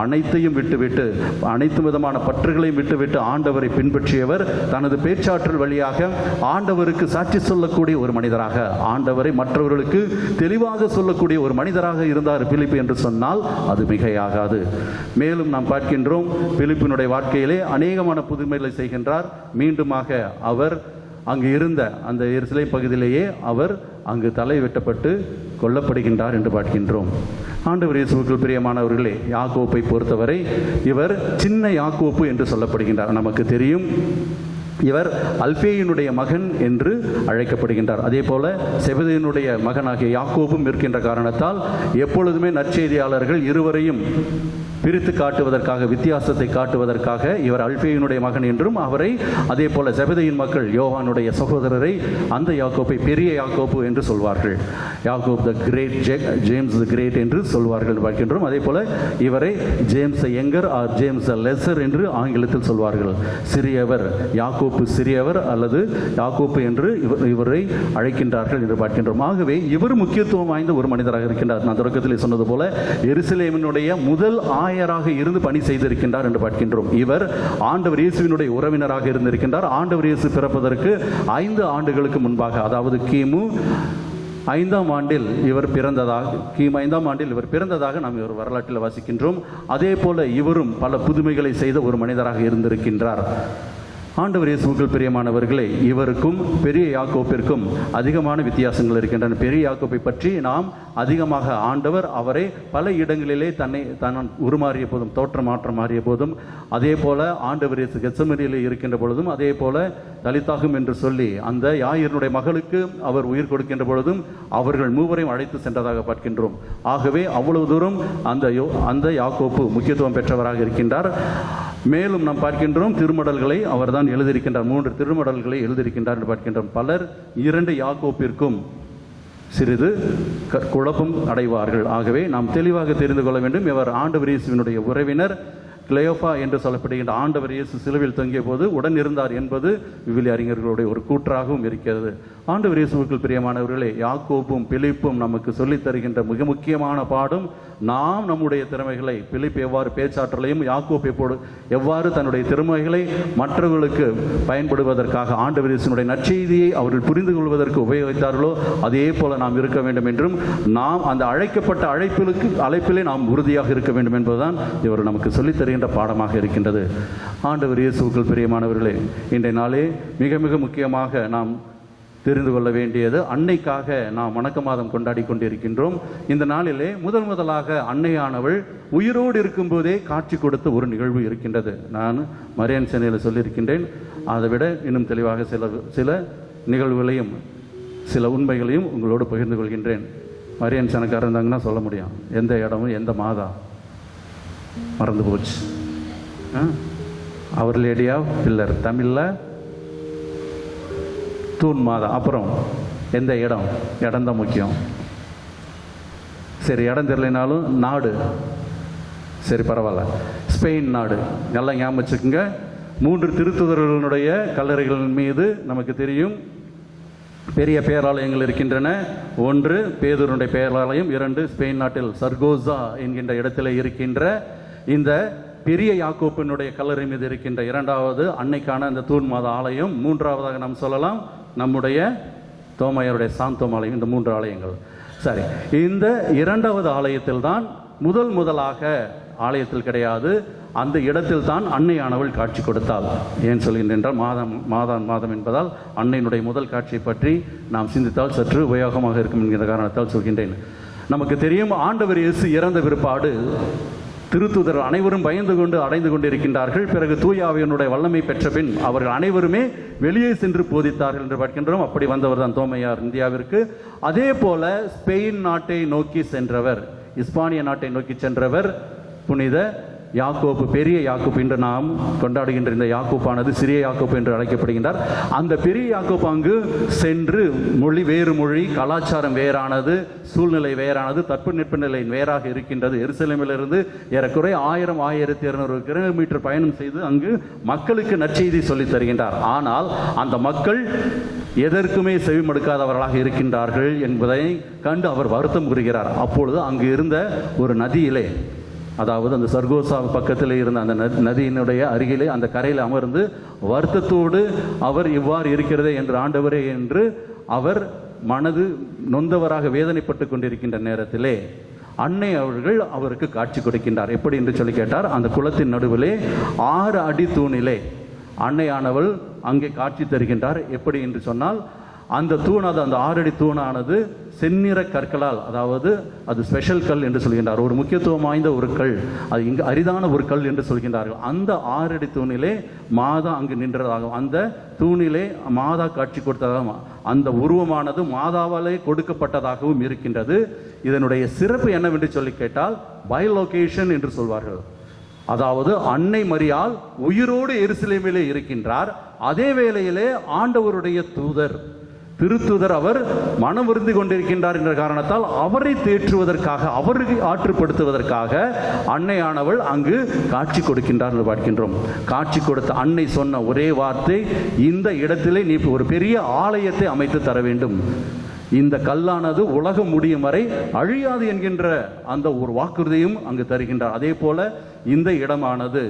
அனைத்தையும் விட்டுவிட்டு, அனைத்து விதமான பற்றுகளையும் விட்டுவிட்டு ஆண்டவரை பின்பற்றியவர் தனது பேச்சாற்றல் வழியாக ஆண்டவருக்கு சாட்சி சொல்லக்கூடிய ஒரு மனிதராக, ஆண்டவரை மற்றவர்களுக்கு தெளிவாக சொல்லக்கூடிய ஒரு மனிதராக இருந்தார் பிலிப்பு என்று சொன்னால் அது மிகையாகாது. மேலும் நாம் பார்க்கின்றோம், பிலிப்பினுடைய வாழ்க்கையிலே அநேகமான புதுமைகளை செய்கின்றார். மீண்டுமாக அவர் அங்கு இருந்த அந்த எருசலேம் பகுதியிலேயே அவர் அங்கு தலை வெட்டப்பட்டு கொல்லப்படுகின்றார் என்று பார்க்கின்றோம். ஆண்டவர் இயேசுவுக்குள் பிரியமானவர்களே, யாக்கோப்பை பொறுத்தவரை இவர் சின்ன யாக்கோப்பு என்று சொல்லப்படுகின்றார். நமக்கு தெரியும், இவர் அல்பேயினுடைய மகன் என்று அழைக்கப்படுகின்றார். அதே போல செபதேயினுடைய மகனாகிய யாக்கோபும் இருக்கின்ற காரணத்தால் எப்பொழுதுமே நற்செய்தியாளர்கள் இருவரையும் பிரித்து காட்டுவதற்காக, வித்தியாசத்தை காட்டுவதற்காக இவர் அல்பேயினுடைய மகன் என்றும், அவரை அதே போல செபதேயின் மக்கள் யோவானுடைய சகோதரரை அந்த யாக்கோப்பை பெரிய யாக்கோப்பு என்று சொல்வார்கள். யாக்கோப் the great, James the great என்று சொல்வார்கள் பார்க்கின்றோம். அதே போல இவரை James younger or James the lesser என்று ஆங்கிலத்தில் சொல்வார்கள். சிறியவர், யாக்கோப்பு சிறியவர் அல்லது யாக்கோப்பு என்று இவரை அழைக்கின்றார்கள் என்று பார்க்கின்றோம். ஆகவே இவர் முக்கியத்துவம் வாய்ந்த ஒரு மனிதராக இருக்கின்றார். நான் தொடக்கத்தில் சொன்னது போல எருசலேமினுடைய முதல் ஆயராக இருந்து பணி செய்திருக்கின்றார் என்று பார்க்கின்றோம். இவர் ஆண்டவர் இயேசுவினுடைய உறவினராக இருந்திருக்கின்றார். ஆண்டவர் இயேசு பிறப்பதற்கு 5 ஆண்டுகளுக்கு முன்பாக, அதாவது கிமு 5ஆம் ஆண்டில் இவர் பிறந்ததாக நாம் இவர் வரலாற்றில் வாசிக்கின்றோம். அதே போல இவரும் பல புதுமைகளை செய்த ஒரு மனிதராக இருந்திருக்கின்றார். ஆண்டவர் இயேசுவுக்குள் பிரியமானவர்களே, இவருக்கும் பெரிய யாக்கோப்பிற்கும் அதிகமான வித்தியாசங்கள் இருக்கின்றன. பெரிய யாக்கோப்பை பற்றி நாம் அதிகமாக, ஆண்டவர் அவரை பல இடங்களிலே தான் உருமாறிய போதும், தோற்றம் மாறிய போதும், அதே போல ஆண்டவர் இயேசு கெத்செமனியிலே இருக்கின்ற பொழுதும், அதே போல தலித்தாகும் என்று சொல்லி அந்த யாயினுடைய மகளுக்கு அவர் உயிர் கொடுக்கின்ற பொழுதும் அவர்கள் மூவரையும் அழைத்து சென்றதாக பார்க்கின்றோம். ஆகவே அவ்வளவு தூரம் அந்த யாக்கோப்பு முக்கியத்துவம் பெற்றவராக இருக்கின்றார். மேலும் நாம் பார்க்கின்றோம், திருமடல்களை அவர் தான் எழுதியிருக்கின்றார். 3 திருமடல்களை எழுதியிருக்கின்றார் என்று பார்க்கின்றோம். பலர் 2 யாக்கோப்பிற்கும் சிறிது குழப்பம் அடைவார்கள். ஆகவே நாம் தெளிவாக தெரிந்து கொள்ள வேண்டும், இவர் ஆண்டவர் இயேசுவினுடைய உறவினர். கிளையோபா என்று சொல்லப்படுகின்ற ஆண்டவர் இயேசு சிலுவையில் தங்கிய போது உடன் இருந்தார் என்பது விவிலிய அறிஞர்களுடைய ஒரு கூற்றாகவும் இருக்கிறது. ஆண்டவர் இயேசுவுக்குள் பிரியமானவர்களே, யாக்கோப்பும் பிலிப்பும் நமக்கு சொல்லித் தருகின்ற மிக முக்கியமான பாடம், நாம் நம்முடைய திறமைகளை, பிலிப் எவ்வாறு பேச்சாற்றலையும் யாக்கோப் எவ்வாறு தன்னுடைய திறமைகளை மற்றவர்களுக்கு பயன்படுவதற்காக ஆண்டவர் இயேசுவினுடைய நற்செய்தியை அவர்கள் புரிந்து கொள்வதற்கு உபயோகித்தார்களோ அதே போல நாம் இருக்க வேண்டும் என்றும், நாம் அந்த அழைக்கப்பட்ட அழைப்பிலே நாம் உறுதியாக இருக்க வேண்டும் என்பதுதான் இவர் நமக்கு சொல்லித் தருகின்ற பாடமாக இருக்கின்றது. ஆண்டவர் இயேசுவுக்குள் பிரியமானவர்களே, இன்றைய நாளே மிக மிக முக்கியமாக நாம் தெரிந்து கொள்ள வேண்டியது, அன்னைக்காக நாம் வணக்க மாதம் கொண்டாடி கொண்டிருக்கின்றோம். இந்த நாளிலே முதலாக அன்னையானவள் உயிரோடு இருக்கும்போதே காட்சி கொடுத்த ஒரு நிகழ்வு இருக்கின்றது. நான் மரியான் சேனையில் சொல்லியிருக்கின்றேன். அதை விட இன்னும் தெளிவாக சில நிகழ்வுகளையும் சில உண்மைகளையும் உங்களோடு பகிர்ந்து கொள்கின்றேன். மரியான் சேனக்காரர் இருந்தாங்கன்னா சொல்ல முடியும், எந்த இடமும் எந்த மாதம் மறந்து போச்சு. அவர் லேடி ஆஃப் பில்லர், தமிழில் தூண் மாதா. அப்புறம் எந்த இடம் தான் முக்கியம். சரி, இடம் தெரியலனாலும் நாடு, சரி பரவாயில்ல, ஸ்பெயின் நாடு. நல்லா ஞாபகம் வச்சுக்கோங்க. 3 திருத்துதர்களுடைய கல்லறைகளின் மீது நமக்கு தெரியும் பெரிய பேராலயங்கள் இருக்கின்றன. 1 பேதுருடைய பேராலயம், 2 ஸ்பெயின் நாட்டில் சர்கோசா என்கின்ற இடத்தில் இருக்கின்ற இந்த பெரிய யாக்கோப்பினுடைய கல்லறை மீது இருக்கின்ற 2வது அன்னைக்கான அந்த தூண் மாத ஆலயம். 3வதாக நாம் சொல்லலாம் நம்முடைய தோமையருடைய சாந்தோம் ஆலயம். இந்த 3 ஆலயங்கள். சரி, இந்த 2வது ஆலயத்தில் தான் முதலாக, ஆலயத்தில் கிடையாது, அந்த இடத்தில் தான் அன்னையானவள் காட்சி கொடுத்தாள். ஏன் சொல்கின்றேன், மாதம் என்பதால் அன்னையினுடைய முதல் காட்சியை பற்றி நாம் சிந்தித்தால் சற்று உபயோகமாக இருக்கும் என்கிற காரணத்தால் சொல்கின்றேன். நமக்கு தெரியும், ஆண்டவர் இயேசு இறந்த பிற்பாடு திருத்துதர் அனைவரும் பயந்து கொண்டு அடைந்து கொண்டிருக்கின்றார்கள். பிறகு தூய ஆவியினுடைய வல்லமை பெற்ற பின் அவர்கள் அனைவருமே வெளியே சென்று போதித்தார்கள் என்று பார்க்கின்றோம். அப்படி வந்தவர் தான் தோமையார் இந்தியாவிற்கு. அதே போல ஸ்பெயின் நாட்டை நோக்கி சென்றவர், இஸ்பானிய நாட்டை நோக்கி சென்றவர் புனித யாக்கோப்பு, பெரிய யாக்கோப்பு. இன்று நாம் கொண்டாடுகின்ற இந்த யாக்கோப்பானது சிறிய யாக்கோப்பு என்று அழைக்கப்படுகின்றார். அந்த பெரிய யாக்கோப்பு அங்கு சென்று, வேறு மொழி, கலாச்சாரம் வேறானது, சூழ்நிலை வேறானது, தட்ப நிலை வேறாக இருக்கின்றது. எருசலேமிலிருந்து ஏறக்குறைய 1000-1200 கிலோமீட்டர் பயணம் செய்து அங்கு மக்களுக்கு நற்செய்தி சொல்லித் தருகின்றார். ஆனால் அந்த மக்கள் எதற்குமே செவிமடுக்காதவர்களாக இருக்கின்றார்கள் என்பதை கண்டு அவர் வருத்தம் கூறுகிறார். அப்பொழுது அங்கு இருந்த ஒரு நதியிலே, அதாவது அந்த சர்கோசா பக்கத்தில் இருந்த அந்த நதியினுடைய அருகிலே அந்த கரையில் அமர்ந்து வருத்தத்தோடு அவர் இவ்வாறு இருக்கிறதே என்று, ஆண்டவரே என்று அவர் மனது நொந்தவராக வேதனைப்பட்டு கொண்டிருக்கின்ற நேரத்திலே அன்னை அவர்கள் அவருக்கு காட்சி கொடுக்கின்றார். எப்படி என்று சொல்லி கேட்டார், அந்த குளத்தின் நடுவிலே 6 அடி தூணிலே அன்னையானவள் அங்கே காட்சி தருகின்றார். எப்படி என்று சொன்னால், அந்த தூணானது, அந்த 6 அடி தூணானது செந்நிற கற்களால், அதாவது அது ஸ்பெஷல் கல் என்று சொல்கின்றார், ஒரு முக்கியத்துவம் வாய்ந்த ஒரு கல், அது இங்கு அரிதான ஒரு கல் என்று சொல்கின்றார்கள். அந்த 6 அடி தூணிலே மாதா அங்கு நின்றதாகவும், அந்த தூணிலே மாதா காட்சி கொடுத்ததாகவும், அந்த உருவமானது மாதாவாலே கொடுக்கப்பட்டதாகவும் இருக்கின்றது. இதனுடைய சிறப்பு என்னவென்று சொல்லி கேட்டால் பைலோகேஷன் என்று சொல்வார்கள். அதாவது அன்னை மரியாள் உயிரோடு எருசலேமிலே இருக்கின்றார். அதே வேளையிலே ஆண்டவருடைய தூதர், திருத்தூதர் அவர் மனம் விருந்து கொண்டிருக்கின்றார் என்ற காரணத்தால் அவரை தேற்றுவதற்காக, அவருக்கு ஆற்றுப்படுத்துவதற்காக அன்னையானவள் அங்கு காட்சி கொடுக்கின்றார் என்று பார்க்கின்றோம். காட்சி கொடுத்த அன்னை சொன்ன ஒரே வார்த்தை, இந்த இடத்திலே நீ ஒரு பெரிய ஆலயத்தை அமைத்து தர வேண்டும், இந்த கல்லானது உலகம் முடியும் வரை அழியாது என்கின்ற அந்த ஒரு வாக்குறுதியும் அங்கு தருகின்றார். அதே போல இந்த இடமானது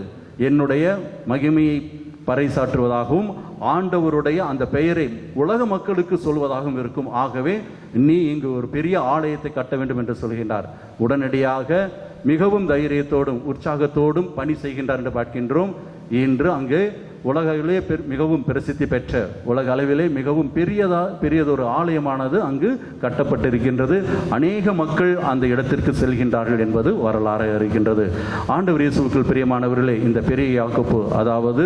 என்னுடைய மகிமையை பறைசாற்றுவதாகவும் ஆண்டவருடைய அந்த பெயரை உலக மக்களுக்கு சொல்வதாகவும் இருக்கும். ஆகவே நீ இங்கு ஒரு பெரிய ஆலயத்தை கட்ட வேண்டும் என்று சொல்கின்றார். உடனடியாக மிகவும் தைரியத்தோடும் உற்சாகத்தோடும் பணி செய்கின்றார் என்று பார்க்கின்றோம். இன்று அங்கு உலகிலே மிகவும் பிரசித்தி பெற்ற, உலக அளவிலே மிகவும் பெரியதொரு ஆலயமானது அங்கு கட்டப்பட்டிருக்கின்றது. அநேக மக்கள் அந்த இடத்திற்கு செல்கின்றார்கள் என்பது வரலாறு இருக்கின்றது. ஆண்டவர் இயேசுவுக்குள் பிரியமானவர்களே, இந்த பெரிய யாக்கோப்பு, அதாவது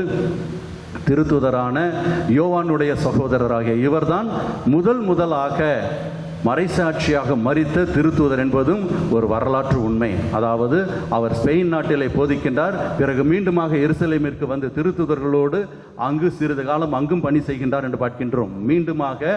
திருத்தூதரான யோவானுடைய சகோதரராகிய இவர்தான் முதலாக மறைசாட்சியாக மரித்த திருத்தூதர் என்பதும் ஒரு வரலாற்று உண்மை. அதாவது அவர் ஸ்பெயின் நாட்டிலே போதிக்கின்றார், பிறகு மீண்டுமாக எருசலேமிற்கு வந்து திருத்தூதர்களோடு அங்கு சிறிது காலம் அங்கும் பணி செய்கின்றார் என்று பார்க்கின்றோம். மீண்டுமாக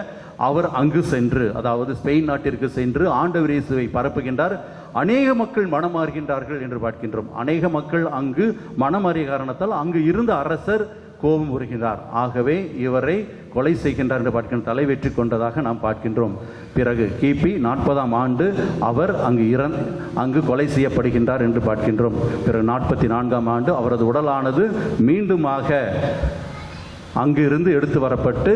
அவர் அங்கு சென்று, அதாவது ஸ்பெயின் நாட்டிற்கு சென்று ஆண்டவர் இயேசுவை பரப்புகின்றார். அநேக மக்கள் மனமாறுகின்றார்கள் என்று பார்க்கின்றோம். அநேக மக்கள் அங்கு மனமாறிய காரணத்தால் அங்கு இருந்த அரசர் கோபம் வருகிறார். ஆகவே இவரை கொலை செய்கின்றார் என்று பார்க்கின்ற, தலைவெற்றி கொண்டதாக நாம் பார்க்கின்றோம். பிறகு கிபி 40ஆம் ஆண்டு அவர் அங்கு கொலை செய்யப்படுகின்றார் என்று பார்க்கின்றோம். பிறகு 44ஆம் ஆண்டு அவரது உடலானது மீண்டுமாக அங்கு இருந்து எடுத்து வரப்பட்டு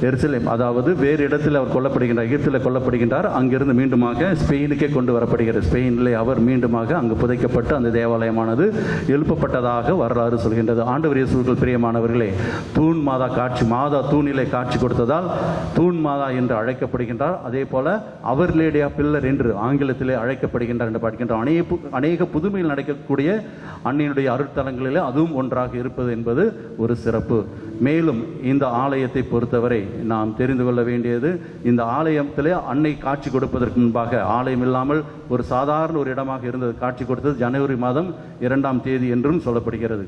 எருசலேம், அதாவது வேறு இடத்தில் அவர் கொல்லப்படுகின்றார், எகிப்தில் கொல்லப்படுகின்றார். அங்கிருந்து மீண்டுமாக ஸ்பெயினுக்கே கொண்டு வரப்படுகிறார். ஸ்பெயினிலே அவர் மீண்டுமாக அங்கு புதைக்கப்பட்டு அந்த தேவாலயமானது எழுப்பப்பட்டதாக வரலாறு சொல்கின்றது. ஆண்டவர் இயேசுவுக்குள் பிரியமானவர்களே, தூண் மாதா காட்சி, மாதா தூணிலே காட்சி கொடுத்ததால் தூண் மாதா என்று அழைக்கப்படுகின்றார். அதே போல அவர் லேடி ஆஃப் பில்லர் என்று ஆங்கிலத்திலே அழைக்கப்படுகின்றார் என்று பார்க்கின்றார். அநேக புதுமையில் நடக்கக்கூடிய அன்னையினுடைய அருட்தலங்களிலே அதுவும் ஒன்றாக இருப்பது என்பது ஒரு சிறப்பு. மேலும் இந்த ஆலயத்தை பொறுத்தவரை நாம் தெரிந்து கொள்ள வேண்டியது, இந்த ஆலயத்திலே அன்னை காட்சி கொடுப்பதற்கு முன்பாக, ஆலயம் இல்லாமல் ஒரு சாதாரண ஒரு இடமாக இருந்தது, காட்சி கொடுத்தது ஜனவரி மாதம் 2ஆம் தேதி என்றும் சொல்லப்படுகிறது.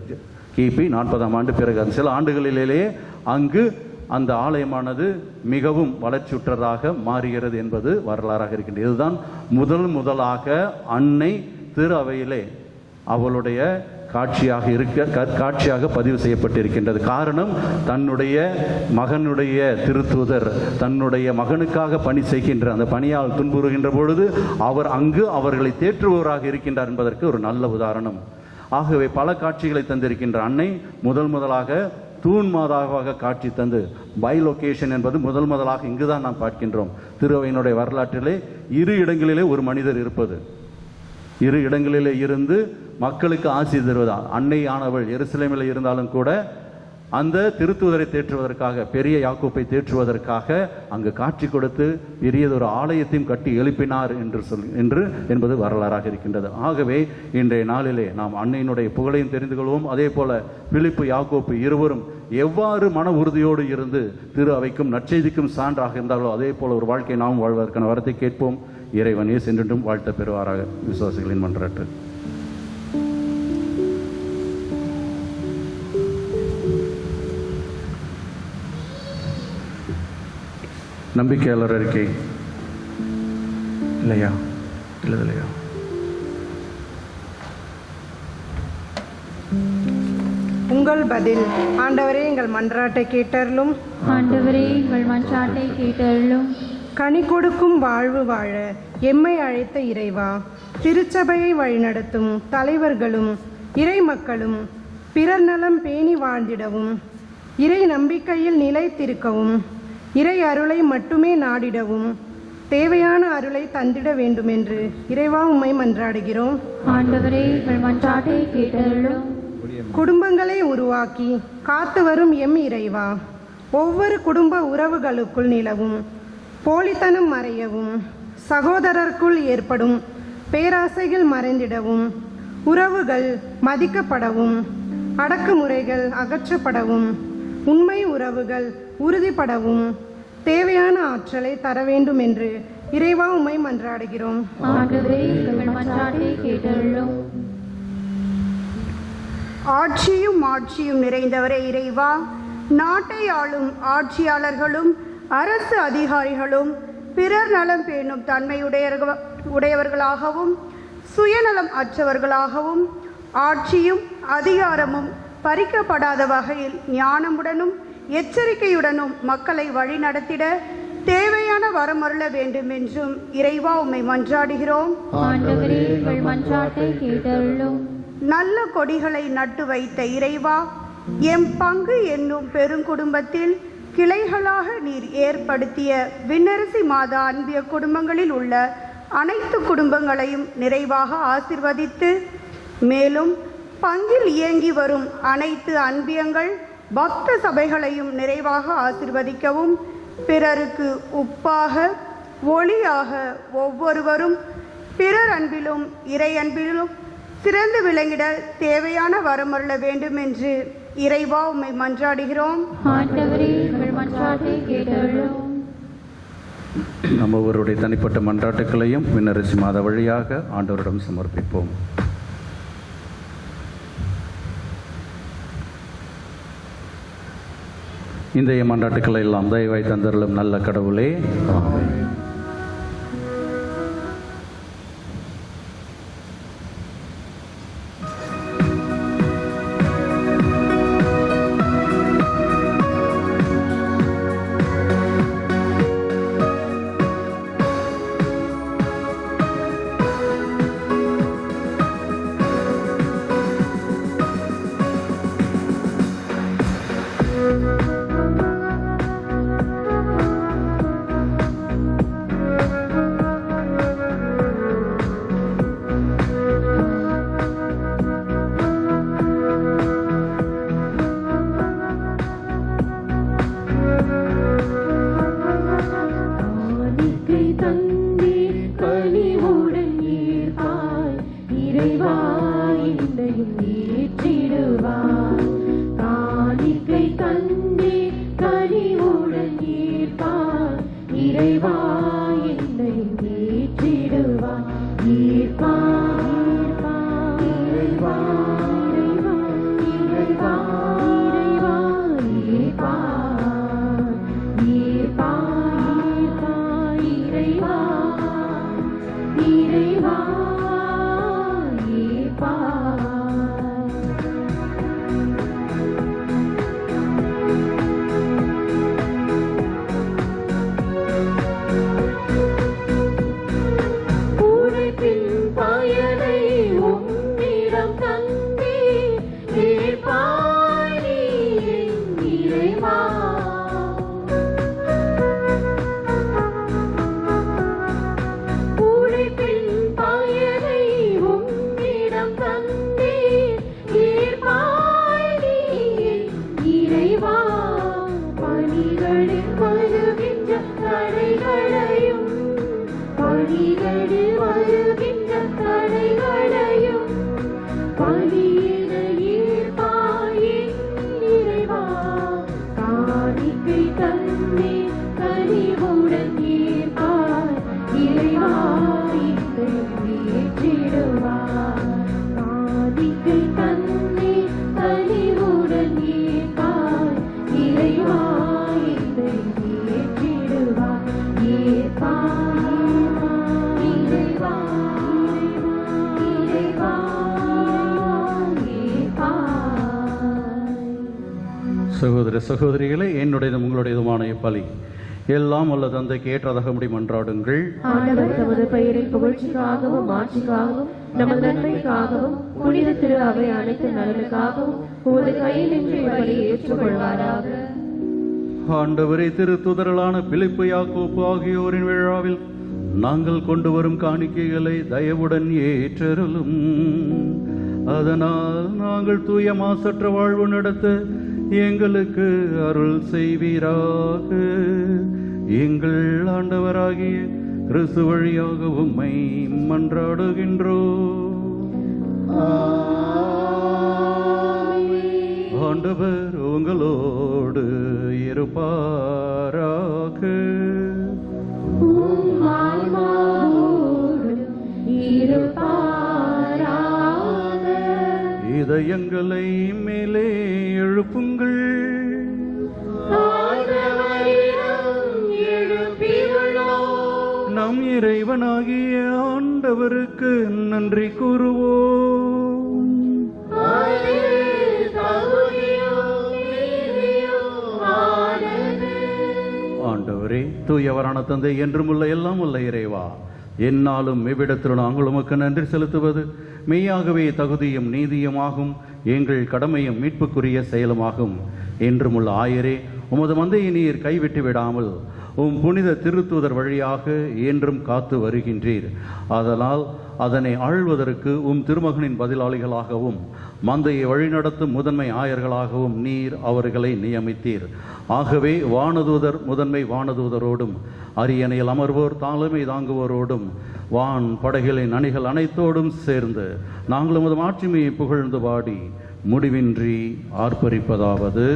கிபி 40ஆம் ஆண்டு. பிறகு சில ஆண்டுகளிலேயே அங்கு அந்த ஆலயமானது மிகவும் வளர்ச்சியுற்றதாக மாறுகிறது என்பது வரலாறாக இருக்கின்றது. இதுதான் முதலாக அன்னை திரு அவையிலே அவளுடைய காட்சியாக பதிவு செய்யப்பட்டிருக்கின்றது. காரணம், தன்னுடைய மகனுடைய திருத்தூதர் தன்னுடைய மகனுக்காக பணி செய்கின்ற, அந்த பணியால் துன்புறுகின்ற பொழுது அவர் அங்கு அவர்களை தேற்றுபவராக இருக்கின்றார் என்பதற்கு ஒரு நல்ல உதாரணம். ஆகவே பல காட்சிகளை தந்திருக்கின்ற அன்னை முதலாக தூண் மாதாவாக காட்சி தந்து, பைலோகேஷன் என்பது முதலாக இங்குதான் நாம் பார்க்கின்றோம். திருவையினுடைய வரலாற்றிலே 2 இடங்களிலே ஒரு மனிதர் இருப்பது, 2 இடங்களிலே இருந்து மக்களுக்கு ஆசி தருவதா. அன்னை ஆனவள் எருசலேமில் இருந்தாலும் கூட அந்த திருத்தூதரை தேற்றுவதற்காக, பெரிய யாக்கோப்பை தேற்றுவதற்காக அங்கு காட்சி கொடுத்து பெரியதொரு ஆலயத்தையும் கட்டி எழுப்பினார் என்பது வரலாறாக இருக்கின்றது. ஆகவே இன்றைய நாளிலே நாம் அன்னையினுடைய புகழையும் தெரிந்து கொள்வோம். அதே போல பிலிப்பு யாக்கோப்பு இருவரும் எவ்வாறு மன உறுதியோடு இருந்து திரு அவைக்கும் நற்செய்திக்கும் சான்றாக இருந்தாலோ அதே போல ஒரு வாழ்க்கை நாம் வாழ்வதற்கான வரத்தை கேட்போம். இறைவன் என்றென்றும் வாழ்த்த பெறுவாராக. விசுவாசிகளின் மன்றாட்டு. நம்பிக்கையாளர் அறிக்கை இல்லையா? உங்கள் பதில். ஆண்டவரே எங்கள் மன்றாட்டை கேட்டருளும். ஆண்டவரே எங்கள் மன்றாட்டை கேட்டருளும். கனி கொடுக்கும் வாழ்வு வாழ எம்மை அழைத்த இறைவா, திருச்சபையை வழிநடத்தும் தலைவர்களும் இறை மக்களும் பிறர் நலம் பேணி வாழ்ந்திடவும், இறை நம்பிக்கையில் நிலைத்திருக்கவும், இறை அருளை மட்டுமே நாடிடவும் தேவையான அருளை தந்திட வேண்டுமென்று இறைவா உம்மை மன்றாடுகிறோம். ஆண்டவரே எங்கள் மன்றாட்டை கேட்டருளும். குடும்பங்களை உருவாக்கி காத்து வரும் எம் இறைவா, ஒவ்வொரு குடும்ப உறவுகளுக்குள் நிலவும் போலித்தனம் மறையவும், சகோதரருக்குள் ஏற்படும் பேராசைகள் மறைந்திடவும், உறவுகள் மதிக்கப்படவும், அடக்குமுறைகள் அகற்றப்படவும், உண்மை உறவுகள் உறுதிப்படவும் தேவையான ஆற்றலை தர வேண்டும் என்று இறைவா உம்மை மன்றாடுகிறோம். ஆண்டவரே எங்கள் மன்றாட்டை கேட்டருளும். ஆட்சியும் மாட்சியும் நிறைந்தவரே இறைவா, நாட்டை ஆளும் ஆட்சியாளர்களும் அரசு அதிகாரிகளும் பிறர் நலம் பேணும் தன்மையுடையவர்களாகவும் சுயநலம் அற்றவர்களாகவும் ஆட்சியும் அதிகாரமும் பறிக்கப்படாத வகையில் ஞானமுடனும் எச்சரிக்கையுடனும் மக்களை வழிநடத்திட தேவையான வரமருள வேண்டும் என்றும் இறைவா உம்மை மன்றாடுகிறோம். ஆண்டவரே எங்கள் மன்றாட்டை கேட்டருளும். நல்ல கொடிகளை நட்டு வைத்த இறைவா, எம் பங்கு என்னும் பெருங்குடும்பத்தில் கிளைகளாக நீர் ஏற்படுத்திய விண்ணரசி மாதா அன்பிய குடும்பங்களில் உள்ள அனைத்து குடும்பங்களையும் நிறைவாக ஆசிர்வதித்து, மேலும் பங்கில் இயங்கி வரும் அனைத்து அன்பியங்கள் பக்த சபைகளையும் நிறைவாக ஆசிர்வதிக்கவும், பிறருக்கு உப்பாக ஒளியாக ஒவ்வொருவரும் பிறர் அன்பிலும் இறை அன்பிலும் சிறந்து விளங்கிட தேவையான வரமருள வேண்டும் என்று இறைவா உம்மை மன்றாடுகிறோம். ஆண்டவரே எங்கள் மன்றாட்டை கேட்டருளும். நம்ம ஒருவருடைய தனிப்பட்ட மன்றாட்டுக்களையும் விண்ணரசி மாத வழியாக ஆண்டவரிடம் சமர்ப்பிப்போம். இன்றைய மன்றாட்டுக்களை எல்லாம் தயவாய் தந்தருளும் நல்ல கடவுளே. ஆமென். சகோதர சகோதரிகளே, என்னுடையதும் உங்களுடையதுமான பலி எல்லாம் உள்ள தந்தைக்கு ஏற்றதாக மன்றாடுங்கள். ஆண்டவர் தமது பெயரின் புகழ்ச்சிக்காகவும் மாட்சிக்காகவும் நமது நன்மைக்காகவும் புனித திரு அவை அனைத்து நலனுக்காகவும் உமது கையில் நின்று இப்படி ஏற்றுக்கொள்வாராக. ஆண்டவரே, திருத்துதரலான பிலிப்பு யாக்கோப்பு ஆகியோரின் விழாவில் நாங்கள் கொண்டு வரும் காணிக்கைகளை தயவுடன் ஏற்றருளும். அதனால் நாங்கள் தூய மாசற்ற வாழ்வு நடத்த எங்களுக்கு அருள் செய்வீராக. எங்கள் ஆண்டவராகிய கிறிஸ்து வழியாக உம்மை மன்றாடுகின்றோம். ஆண்டவர் உங்களோடு இருப்பாராக. இதயங்களை மேலே எழுப்புங்கள். நம் இறைவனாகிய ஆண்டவருக்கு நன்றி கூறுவோம். ஆண்டவரே, தூயவரான தந்தை, என்றுமுள்ள எல்லாம் உள்ள இறைவா, என்னாலும் இவ்விடத்தில் நாங்கள் உமக்கு நன்றி செலுத்துவது மெய்யாகவே தகுதியும் நீதியுமாகும். எங்கள் கடமையும் மீட்புக்குரிய செயலுமாகும். என்றுமுள்ள ஆயரே, உமது மந்தையை நீர் கைவிட்டு விடாமல் உம் புனித திருத்தூதர் வழியாக என்றும் காத்து வருகின்றீர். அதனால் அதனை ஆழ்வதற்கு உம் திருமகனின் பதிலாளிகளாகவும் மந்தையை வழிநடத்தும் முதன்மை ஆயர்களாகவும் நீர் அவர்களை நியமித்தீர். ஆகவே வானதூதர் முதன்மை வானதூதரோடும் அரியணையில் அமர்வோர் தலைமை தாங்குவோரோடும் வான் படைகளின் அணிகள் அனைத்தோடும் சேர்ந்து நாங்கள் உமது மாட்சிமையை புகழ்ந்து பாடி முடிவின்றி ஆர்ப்பரிப்பதாவது: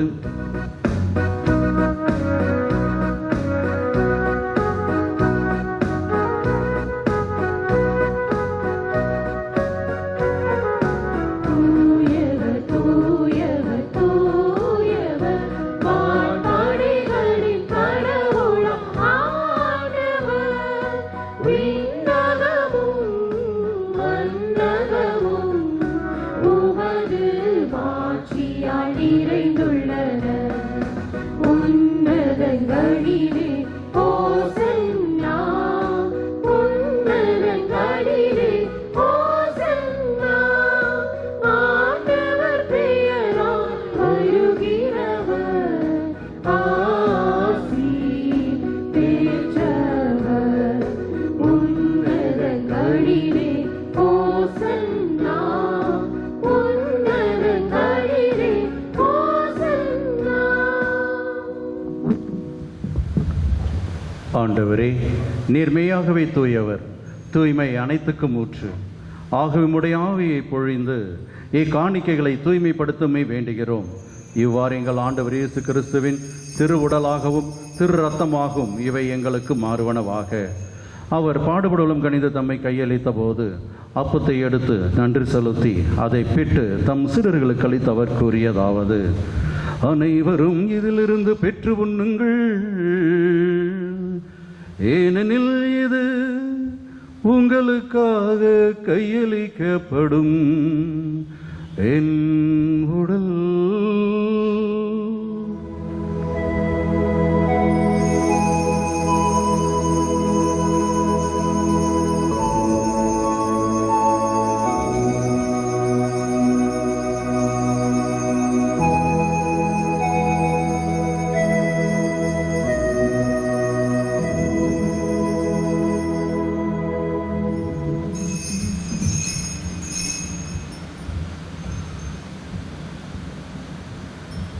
ஆண்டவரே, நீர் மெய்யாகவே தூயவர், தூய்மை அனைத்துக்கும் ஊற்று. ஆகவே உம்முடைய ஆவியை பொழிந்து இக்காணிக்கைகளை தூய்மைப்படுத்துமே வேண்டுகிறோம். இவ்வாறு எங்கள் ஆண்டவர் இயேசு கிறிஸ்துவின் திரு உடலாகவும் திரு இரத்தமாகவும் இவை எங்களுக்கு மாறுவனவாக. அவர் பாடுபடலும் கணித தம்மை கையளித்த போது அப்பத்தை எடுத்து நன்றி செலுத்தி அதை பிட்டு தம் சிறர்களுக்கு அளித்து அவர் கூறியதாவது: அனைவரும் இதிலிருந்து பெற்று உண்ணுங்கள், ஏனெனில் இது உங்களுக்காக கையளிக்கப்படும் என் உடல்.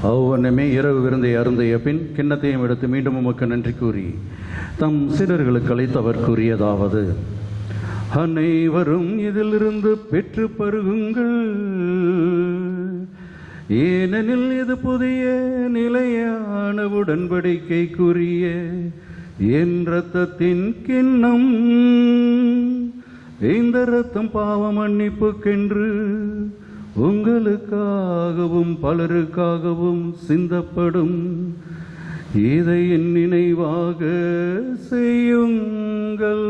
அவ்வண்ணமே இரவு விருந்தை அருந்திய பின் கிண்ணத்தையும் எடுத்து மீண்டும் உமக்கு நன்றி கூறி தம் சீடர்களுக்கு அளித்து அவர் கூறியதாவது: அனைவரும் இதிலிருந்து பெற்று பருகுங்கள், ஏனெனில் இது புதிய நிலையான உடன்படிக்கைக்குரிய என் இரத்தத்தின் கிண்ணம். இந்த இரத்தம் பாவ மன்னிப்புக்கென்று உங்களுக்காகவும் பலருக்காகவும் சிந்தப்படும். இதை என் நினைவாக செய்யுங்கள்.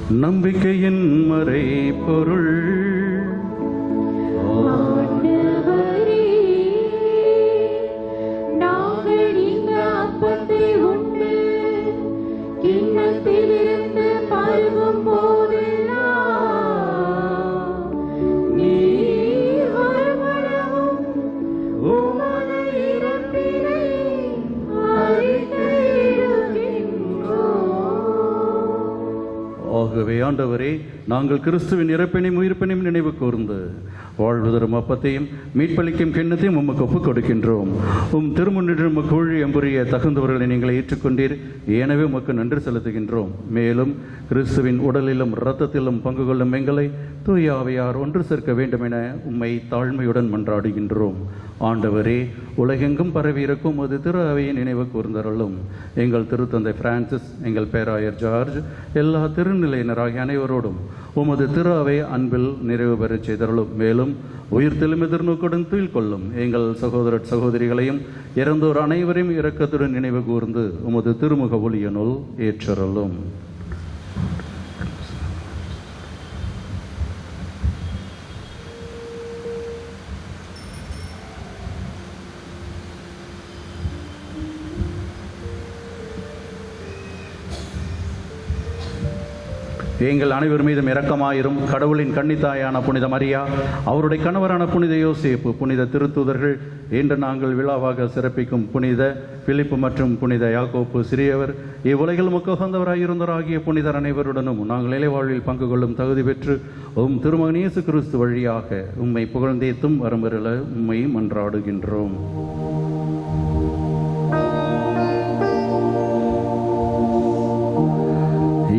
நம்பிக்கையின் மறை பொருள். ஆண்டவரே, நாங்கள் இந்த அப்பத்தை உண்டு கிண்ணத்திலிருந்து பருகும் போதெல்லாம் நீர் வருமளவும் உமது இறப்பினை அறிக்கையிடுகின்றோம். ஆகவே ஆண்டவரே, நாங்கள் கிறிஸ்துவின் இறப்பினையும் உயிர்ப்பினையும் நினைவு கூர்ந்து வாழ்வு தரும் அப்பத்தையும் மீட்பளிக்கும் கிண்ணத்தையும் உமக்கு ஒப்புக் கொடுக்கின்றோம். திருமுன்னின்று உமக்கு ஊழியம் புரிய தகுந்தவர்களை நீங்கள் ஏற்றுக்கொண்டீர். எனவே உமக்கு நன்றி செலுத்துகின்றோம். மேலும் கிறிஸ்துவின் உடலிலும் இரத்தத்திலும் பங்கு கொள்ளும் எங்களை தூய ஆவியார் ஒன்று சேர்க்க வேண்டும் என உம்மை தாழ்மையுடன் மன்றாடுகின்றோம். ஆண்டவரே, உலகெங்கும் பரவி இருக்கும் ஒரு திரு அவையை நினைவு கூர்ந்தருளும். எங்கள் திருத்தந்தை பிரான்சிஸ், எங்கள் பேராயர் ஜார்ஜ், எல்லா திருநிலையினராகிய அனைவரோடும் உமது திரு அவை அன்பில் நிறைவு பெறச் செய்தருளும். மேலும் உயிர்த்தெழும் எதிர்நோக்குடன் துயில் கொள்ளும் எங்கள் சகோதர சகோதரிகளையும் இறந்தோர் அனைவரையும் இரக்கத்துடன் நினைவு கூர்ந்து உமது திருமுக ஒளியனுள் ஏற்றருளும். எங்கள் அனைவர் மீதும் இரக்கமாயிரும். கடவுளின் கன்னித்தாயான புனித மரியா, அவருடைய கணவரான புனித யோசேப்பு, புனித திருத்தூதர்கள், இன்று நாங்கள் விழாவாக சிறப்பிக்கும் புனித பிலிப்பு மற்றும் புனித யாக்கோப்பு சிறியவர், இவ்வுலகில் முக்ககந்தவராயிருந்தவராகிய புனிதர் அனைவருடனும் நாங்கள் இலைவாழ்வில் பங்கு கொள்ளும் தகுதி பெற்று திருமகன் இயேசு கிறிஸ்து வழியாக உம்மை புகழ்ந்தேத்தும் வரம்பெறல உம்மை மன்றாடுகின்றோம்.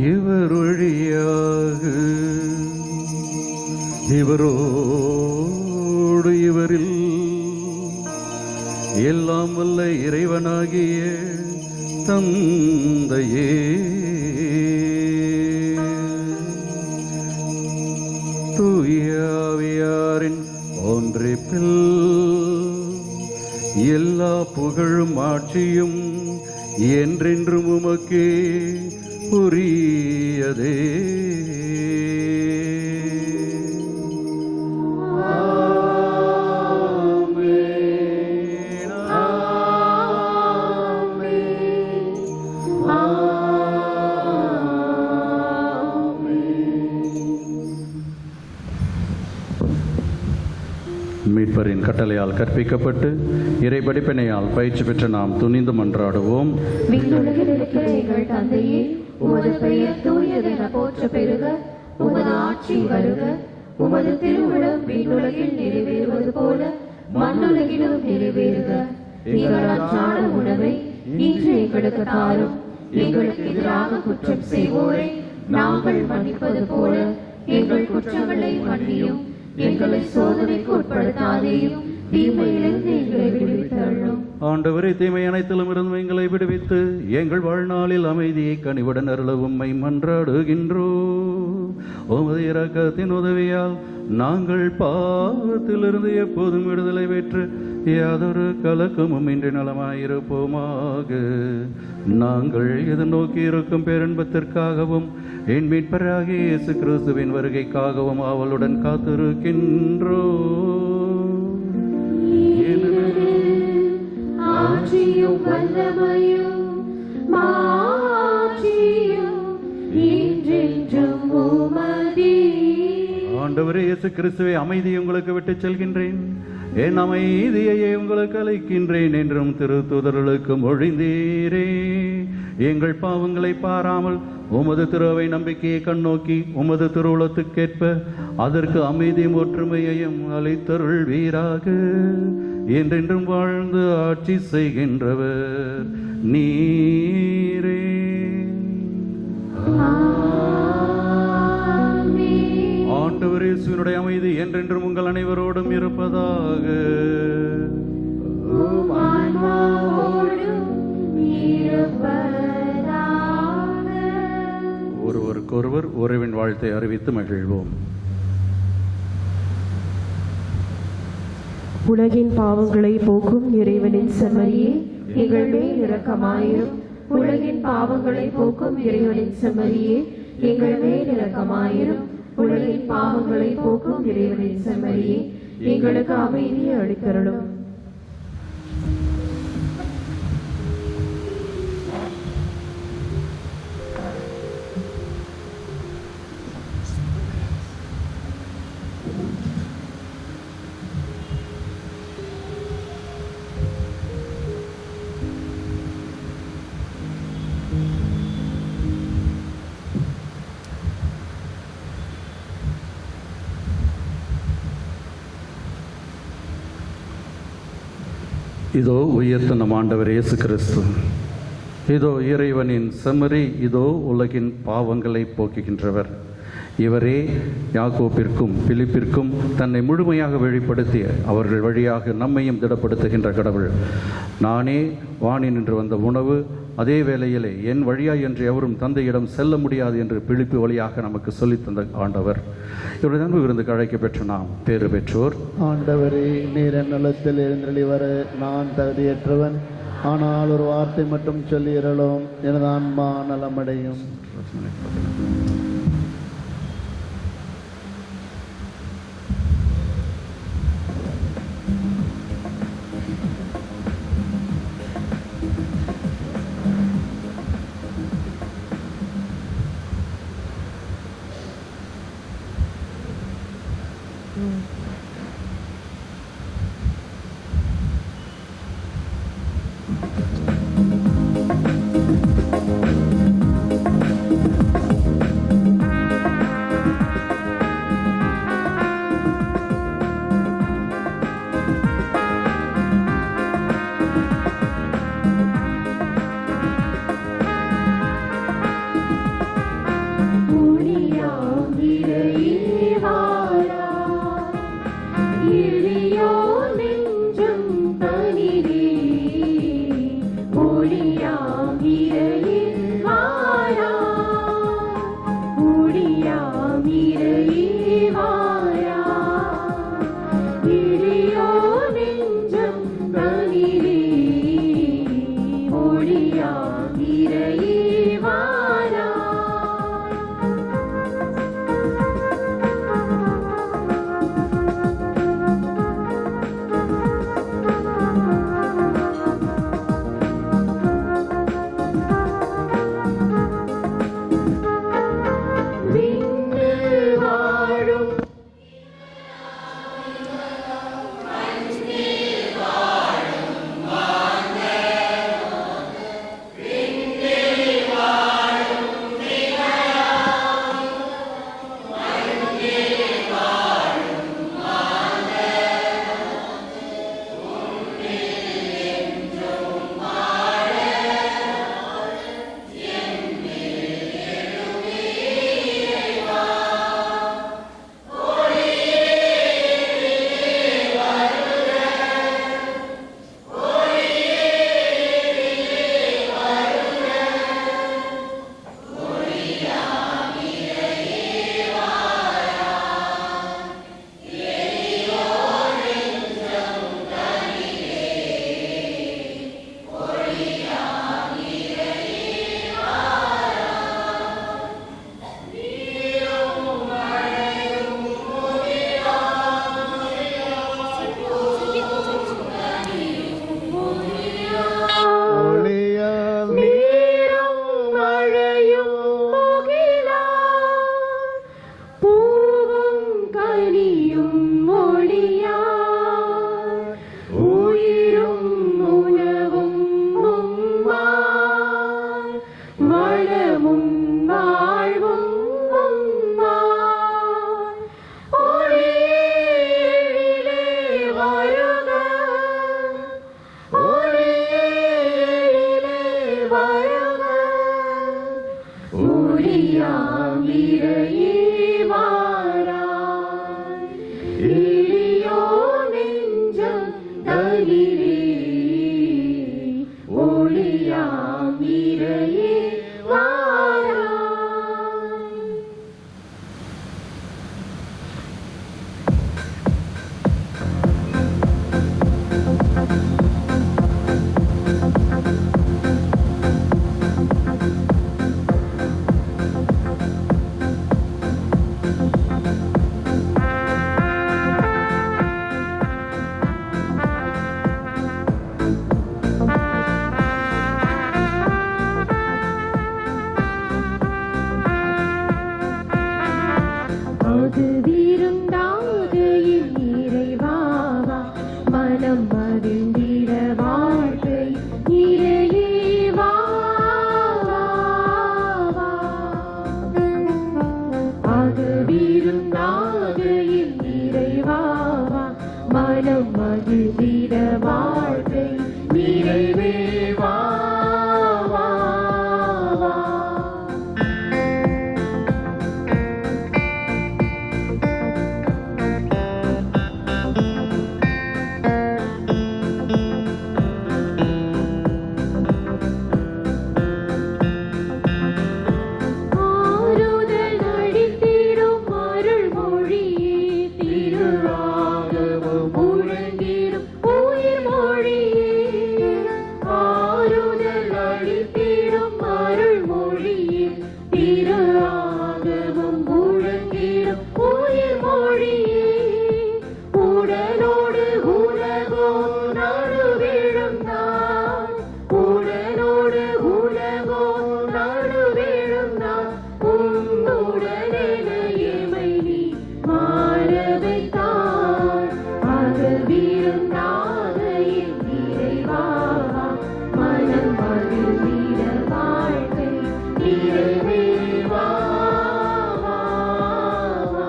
இவர் வழியாக இவரோடு இவரில் எல்லாம் வல்ல இறைவனாகிய தந்தையே, தூய ஆவியாரின் ஒன்றிப்பில் எல்லா புகழும் ஆட்சியும் என்றென்றும் உமக்கே புரியதே. மீட்பரின் கட்டளையால் கற்பிக்கப்பட்டு இறை படிப்பினையால் பயிற்சி பெற்ற நாம் துணிந்து மன்றாடுவோம். விண்ணுலகில் இருக்கிற எங்கள் தந்தையே, உமது பெயர் தூயதென போற்ற பெறுக. உமது ஆட்சி வருக. உமது திருவுளம் விண்ணுலகில் நிறைவேறுவது போல மண்ணுலகிலும் நிறைவேறுக. எங்கள் அன்றாட உணவை இன்று எங்களுக்கு தாரும். எங்களுக்கு எதிராக குற்றம் செய்வோரை நாங்கள் மன்னிப்பது போல எங்கள் குற்றங்களை மன்னியும். எங்களை சோதனைக்கு உட்படுத்தாதேயும், தீமையிலிருந்து எங்களை விடுவித்தருளும். ஆண்டவரே, தீமை அனைத்திலும் இருந்து எங்களை விடுவித்து எங்கள் வாழ்நாளில் அமைதியை கனிவுடன் அருள உம்மை மன்றாடுகின்றோம். உமது இரக்கத்தின் உதவியால் நாங்கள் பாவத்திலிருந்து எப்போதும் விடுதலை பெற்று யாதொரு கலக்கமும் இன்றி நலமாயிருப்போமாக. நாங்கள் எதிர்நோக்கி இருக்கும் பேரன்பத்திற்காகவும் என் மீட்பராகிய இயேசு கிறிஸ்துவின் வருகைக்காகவும் அவளுடன் காத்திருக்கின்றோம். ஆட்சியும் வல்லமையும் மாட்சியும் என்றென்றும் உமதே. ஆண்டவரே இயேசு கிறிஸ்துவை, அமைதியை உங்களுக்கு விட்டுச் செல்கின்றேன், என் அமைதியையே உங்களுக்கு அளிக்கின்றேன் என்றும் திருத்தூதர்களுக்கு மொழிந்தீரே. எங்கள் பாவங்களை பாராமல் உமது திருவை நம்பிக்கையை கண்ணோக்கி உமது திருவுளத்துக்கேற்ப அதற்கு அமைதியும் ஒற்றுமையையும் அளித்தருள்வீராக. என்றென்றும் வாழ்ந்து ஆட்சி செய்கின்றவர் நீரே. ஆண்டவர் இயேசுவினுடைய அமைதி என்றென்றும் உங்கள் அனைவரோடும் இருப்பதாக. ஒருவருக்கொருவர் உறவின் வாழ்த்தை அறிவித்து மகிழ்வோம். உலகின் பாவங்களை போக்கும் இறைவனின் செம்மறியே, எங்கள் மேல் இரக்கமாயிரும். உலகின் பாவங்களை போக்கும் இறைவனின் செம்மறியே, எங்கள் மேல் இரக்கமாயிரும். உலகின் பாவங்களை போக்கும் இறைவனின் செம்மறியே, எங்களுக்கு அமைதியை அளித்தருளும். இதோ உயிர்த்த நம் ஆண்டவர் இயேசு கிறிஸ்து, இதோ இறைவனின் செம்மறி, இதோ உலகின் பாவங்களை போக்குகின்றவர். இவரே யாக்கோப்பிற்கும் பிலிப்பிற்கும் தன்னை முழுமையாக வெளிப்படுத்தி அவர்கள் வழியாக நம்மையும் திடப்படுத்துகின்ற கடவுள். நானே வானி நின்று வந்த உணவு, அதே வேளையிலே என் வழியாய் என்று எவரும் தந்தையிடம் செல்ல முடியாது என்று பிலிப்பு வழியாக நமக்கு சொல்லித்தந்த ஆண்டவர். இவருடைய அன்பு விருந்துக்கு அழைக்க பெற்ற நாம் பேறு பெற்றோர். ஆண்டவரே, நீர் என் நிலத்தில் எழுந்தருளி வர நான் தகுதியற்றவன். ஆனால் ஒரு வார்த்தை மட்டும் சொல்லியறலும், எனது ஆன்மா நலமடையும். வாழ் மது விருந்தாக என் இறைவாவா மனம் மகிழ்ந்திட வாழ்க்கை இறையே வா வா, வா. அது விருந்தாக என் இறைவாவா மனம் மகிழ்ந்திட வாழ்க்கை நிறைவே வா வா, வா. ஆறுதல் அளித்திடும் அருள்மொழியே திருவாகமம் முழங்கிடும் உயிர் மொழியே. ஆறுதல் அளித்திடும் அருள்மொழியே திருவாகமம் முழங்கிடும் உயிர் மொழியே. உடலோடு உலகோ நடுவிழுந்தான், உடலோடு உலகோ நடுவிழுந்தான். உன்னுடனென எமை நீ மாற வைத்தாய். அது விருந்தாக என் இறைவாவா மனம் மகிழ்ந்திட வாழ்க்கை நிறைவே வா வா, வா.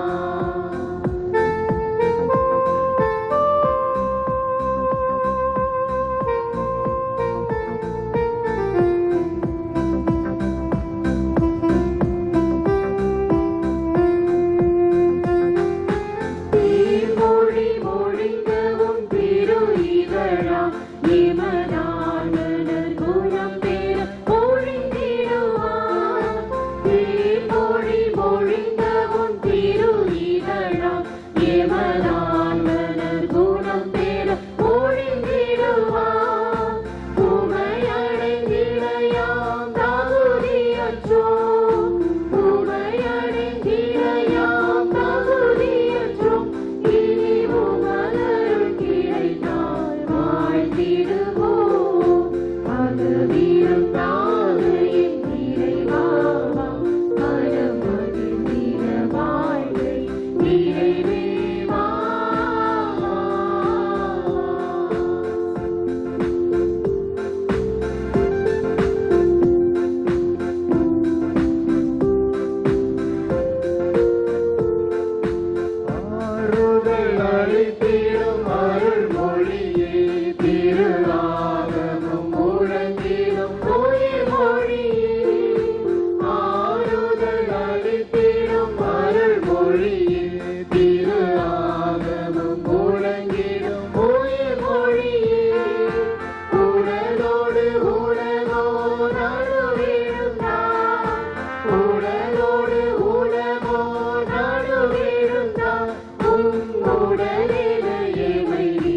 தீர்மொழி மொழிந்தவும் திரு இதழாம் இமனானனர் குணம் பெற பொழிந்திடுவார். தீர்மொழி மொழிந்தவும் திரு இதழாம் இமனானனர் குணம் பெற பொழிந்திடுவார். உமையடைந்திடையாம் தகுதியற்றோம், உமையடைந்திடையாம் தகுதியற்றோம். இனி உமதருள் கிடைத்தால் வாழ்ந்திடுவோம். அது விருந்தாக என் இறைவாவா மனம் மகிழ்ந்திட வாழ்க்கை நிறைவே வா வா, வா. ஆறுதல் அளித்திடும் அருள்மொழியே திருவாகமம் முழங்கிடும் உயிர் மொழியே. ஆறுதல் அளித்திடும் அருள்மொழியே திருவாகமம் முழங்கிடும் உயிர் மொழியே. உடலோடு உலகோ நடுவிழுந்தான், உடலோடு உலகோ நடுவிழுந்தான். உன்னுடனென எமை நீ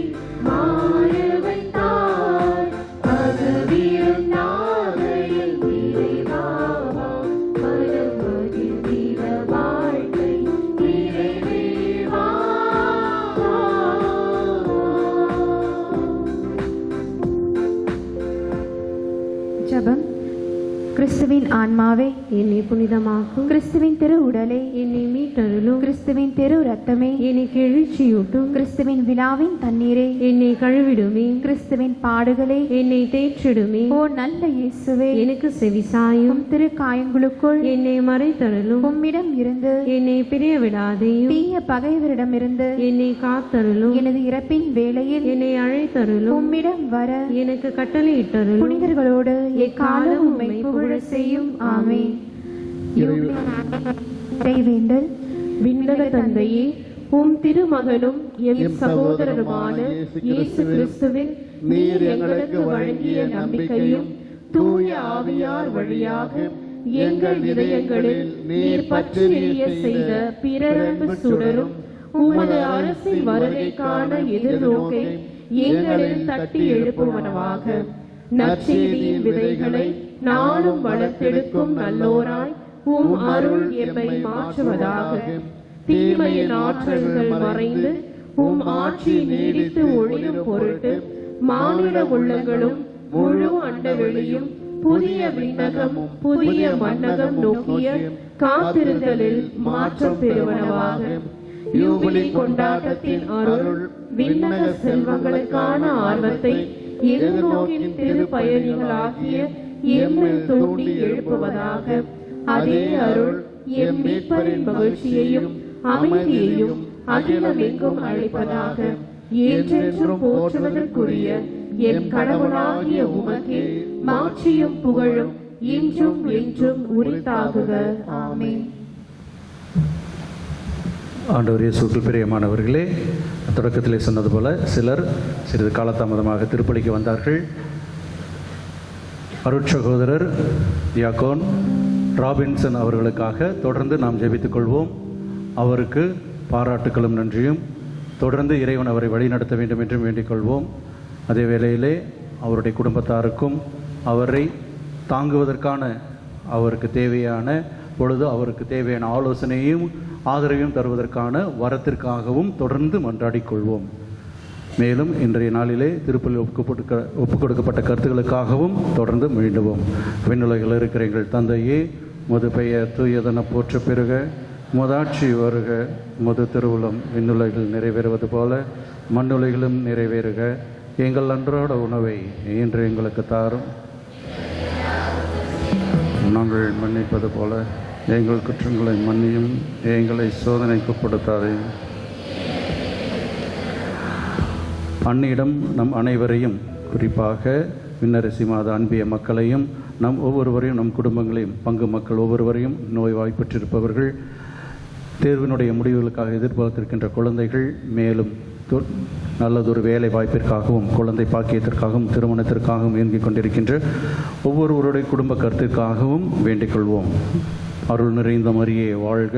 மாற வைத்தாய். அது விருந்தாக என் இறைவாவா மனம் மகிழ்ந்திட வாழ்க்கை நிறைவே வா வா, வா. ஜெபம். கிறிஸ்துவின் ஆன்மாவே என்னை புனிதமாக்கும், கிறிஸ்துவின் திரு உடலே என்னை மீட்டருளும், கிறிஸ்துவின் திரு ரத்தமே என்னை எழுச்சியூட்டும், கிறிஸ்துவின் விழாவின் தண்ணீரே என்னை கழுவிடுமே, கிறிஸ்துவின் பாடுகளே என்னை தேற்றிடுமே. ஓ நல்ல இயேசுவே எனக்கு செவிசாயும், உம் திரு காயங்களுக்குள் என்னை மறைத்தருளும், உம்மிடம் இருந்து என்னை பிரிய விடாதேயும், தீய பகைவரிடமிருந்து என்னை காத்தருளும், எனது இறப்பின் வேளையில் என்னை அழைத்தருளும், உம்மிடம் வர எனக்கு கட்டளையிட்டருளும். புனிதர்களோடு எக்காலம் உம்மை புகழ செய்யும். ஆமென். இறைவேண்டல். விண்ணக தந்தையே, உம் திருமகனும் எம் சகோதரருமான இயேசு கிறிஸ்துவின் நீர் எங்களுக்கு வழங்கிய நம்பிக்கையும் தூய ஆவியார் வழியாக எங்கள் இதயங்களில் நீர் பற்றி எரிய செய்த பிறரன்பு சுடரும் உமது அரசின் வருகைக்கான எதிர்நோக்கை எங்களில் தட்டி எழுப்புவனவாக. நற்செய்தியின் விதைகளை நாளும் வளர்த்தெடுக்கும் நல்லோராய் உம் அருள் எம்மை மாற்றுவதாக. தீமையின் ஆற்றல்கள் மறைந்து உம் ஆட்சி நீடித்து ஒளிரும் பொருட்டு மானிட உள்ளங்களும் முழு அண்டவெளியும் புதிய விண்ணகம் புதிய மன்னகம் நோக்கிய காத்திருத்தலில் மாற்றம் பெறுவனவாக. யூபிலி கொண்டாட்டத்தின் அருள் விண்ணக செல்வங்களுக்கான ஆர்வத்தை எதிர்நோக்கின் திருப்பயணிகளாகிய எம்மில் தூண்டி எழுப்புவதாக. அதே அருள் எம் மீட்பரின் மகிழ்ச்சியையும் அமைதியையும் அகிலமெங்கும் அளிப்பதாக. என்றென்றும் போற்றுவதற்குரிய எம் கடவுளாகிய உமக்கே மாட்சியும் புகழும் இன்றும் என்றும் உரித்தாகுக. ஆமென். ஆண்டவர் இயேசுவுக்குள் பிரியமானவர்களே, தொடக்கத்திலே சொன்னது போல சிலர் சிறிது காலதாமதமாக திருப்பலிக்கு வந்தார்கள். அருட்சகோதரர் டியாகோன் ராபின்சன் அவர்களுக்காக தொடர்ந்து நாம் ஜெபித்துக் கொள்வோம். அவருக்கு பாராட்டுக்களும் நன்றியும். தொடர்ந்து இறைவன் அவரை வழிநடத்த வேண்டும் என்றும் வேண்டிக் கொள்வோம். அதே வேளையிலே அவருடைய குடும்பத்தாருக்கும் அவரை தாங்குவதற்கான அவருக்கு தேவையான பொழுது அவருக்கு தேவையான ஆலோசனையும் ஆதரவையும் தருவதற்கான வரத்திற்காகவும் தொடர்ந்து மன்றாடிக் கொள்வோம். மேலும் இன்றைய நாளிலே திருப்பலி ஒப்புக் கொடுக்கப்பட்ட கருத்துக்களுக்காகவும் தொடர்ந்து மீண்டுவோம். விண்ணுலகில் இருக்கிற எங்கள் தந்தையே, முது பெயர் தூயதென போற்ற பெறுக, முதாட்சி வருக, முது திருவுளம் விண்ணுலகில் நிறைவேறுவது போல மண்ணுலகிலும் நிறைவேறுக. எங்கள் அன்றாட உணவை இன்று எங்களுக்கு தாரும். நாங்கள் மன்னிப்பது போல எங்கள் குற்றங்களை மன்னியும், எங்களை சோதனைக்கு கொடுத்தாதே. அன்னியிடம் நம் அனைவரையும், குறிப்பாக விண்ணரசி மாத அன்பிய மக்களையும், நம் ஒவ்வொருவரையும், நம் குடும்பங்களையும், பங்கு மக்கள் ஒவ்வொருவரையும், நோய்வாய்ப்பற்றிருப்பவர்கள், தேர்வினுடைய முடிவுகளுக்காக எதிர்பார்த்திருக்கின்ற குழந்தைகள், மேலும் நல்லதொரு வேலை வாய்ப்பிற்காகவும் குழந்தை பாக்கியத்திற்காகவும் திருமணத்திற்காகவும் இயங்கிக் கொண்டிருக்கின்ற ஒவ்வொருவருடைய குடும்ப கருத்திற்காகவும் வேண்டிக் கொள்வோம். அருள் நிறைந்த மரியே வாழ்க.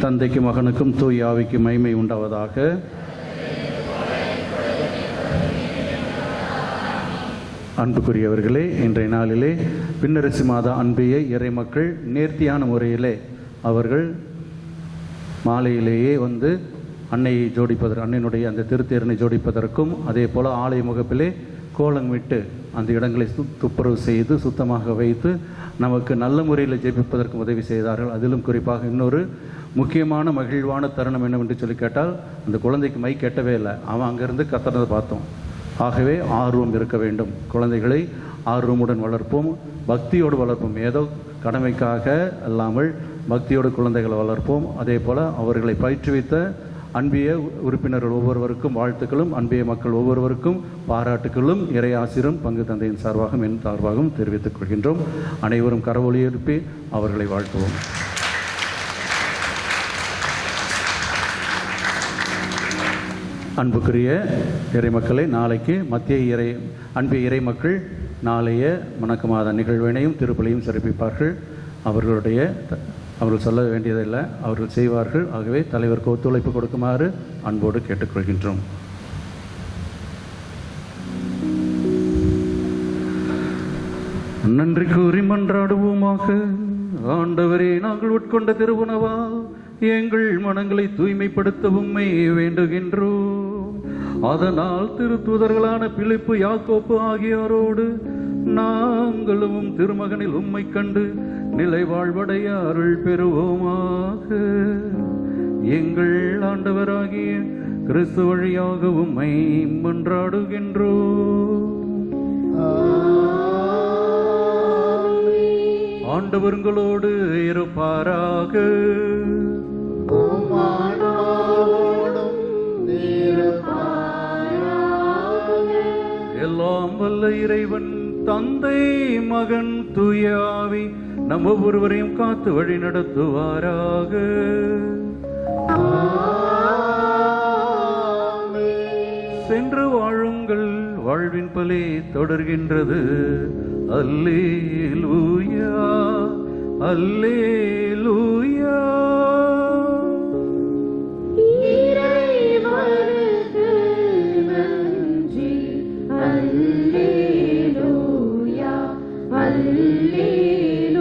தந்தைக்கு மகனுக்கும் தூய் ஆவிக்கு மகிமை உண்டாவதாக. அன்புக்குரியவர்களே, இன்றைய நாளிலே விண்ணரசி மாதா அன்பிய இறை மக்கள் நேர்த்தியான முறையிலே அவர்கள் மாலையிலேயே வந்து அன்னையை ஜோடிப்பதற்கு, அன்னையினுடைய அந்த திருத்தேரனை ஜோடிப்பதற்கும், அதே போல் ஆலய முகப்பிலே கோலமிட்டு அந்த இடங்களை துப்புரவு செய்து சுத்தமாக வைத்து நமக்கு நல்ல முறையில் ஜெபிப்பதற்கு உதவி செய்தார்கள். அதிலும் குறிப்பாக இன்னொரு முக்கியமான மகிழ்வான தருணம் என்னவென்று சொல்லி கேட்டால், அந்த குழந்தைக்கு மை கெட்டவே இல்லை, அவன் அங்கேருந்து கத்துறதை பார்த்தோம். ஆகவே ஆர்வம் இருக்க வேண்டும். குழந்தைகளை ஆர்வமுடன் வளர்ப்போம், பக்தியோடு வளர்ப்போம். ஏதோ கடமைக்காக அல்லாமல் பக்தியோடு குழந்தைகளை வளர்ப்போம். அதே போல் அவர்களை பயிற்றுவித்த அன்பிய உறுப்பினர்கள் ஒவ்வொருவருக்கும் வாழ்த்துக்களும், அன்பிய மக்கள் ஒவ்வொருவருக்கும் பாராட்டுக்களும் இறை ஆசிரும் பங்கு தந்தையின் சார்பாகவும் என் சார்பாகவும் தெரிவித்துக் கொள்கின்றோம். அனைவரும் கரவொலி எழுப்பி அவர்களை வாழ்த்துவோம். அன்புக்குரிய இறை மக்களை, நாளைக்கு மத்திய அன்பிய இறை மக்கள் நாளைய வணக்க மாத நிகழ்வினையும் திருப்பலியும் சிறப்பிப்பார்கள். அவர்கள் சொல்ல வேண்டியதில்லை, அவர்கள் செய்வார்கள். ஆகவே தலைவருக்கு ஒத்துழைப்பு கொடுக்குமாறு அன்போடு கேட்டுக்கொள்கின்றோம். நன்றி கூறி மன்றாடுவோமாக. ஆண்டவரே, நாங்கள் உட்கொண்ட திருவுணவா எங்கள் மனங்களை தூய்மைப்படுத்த உம்மை வேண்டுகின்றோம். அதனால் திருத்தூதர்களான பிலிப்பு, யாக்கோப்பு ஆகியோரோடு நாங்களும் திருமகனில் உம்மை கண்டு நிலை வாழ்வடைய அருள் பெறுவோமாக. எங்கள் ஆண்டவராகிய கிறிஸ்து வழியாக உம்மை மன்றாடுகின்றோம். ஆண்டவர்களோடு இருப்பாராக. எல்லாம் வல்ல இறைவன் தந்தை, மகன், தூய ஆவி நம் ஒவ்வொருவரையும் காத்து வழி நடத்துவாராக. சென்று வாழுங்கள், வாழ்வின் பலி தொடர்கின்றது. அல்லேலூயா, அல்லேலூயா. இறைவனுக்கு நன்றி. அல்லேலூயா, அல்லேலூயா,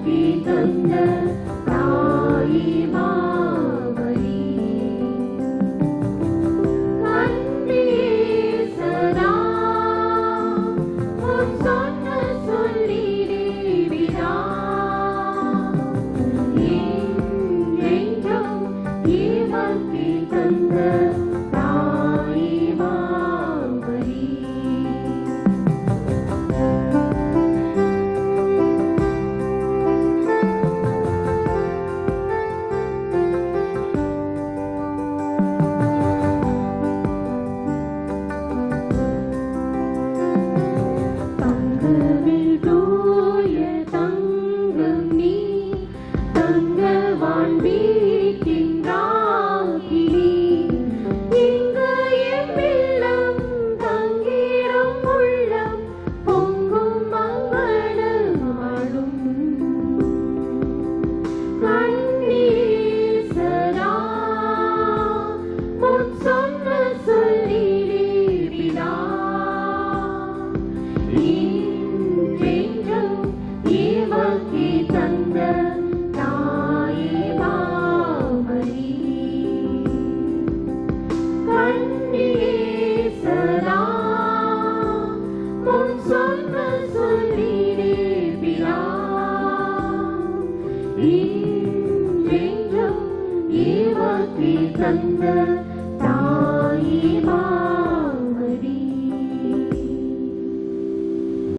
ஏமாற்றி தந்த தாயே மாமரி. கண்ணீசரா உன் சொன்ன சொல்லிலே விடா என்றும் ஏமாற்றி தந்த தாயே மாமரி. தங்கவில் தூய தங்கம் நீ தங்கவான் வீட்டின் ராகினி. இங்கு எம்மில்லம் தங்கிடும் உள்ளம் பொங்கும் மங்களமாடும். கண்ணீசரா முன் சொன்ன சொல்லிலே விடா என்றும் ஏமாற்றி தந்த தாயே மாமரி. கண்ணீசரா முன் சொன்ன சொல்லிலே விடா என்றும் ஏமாற்றி தந்த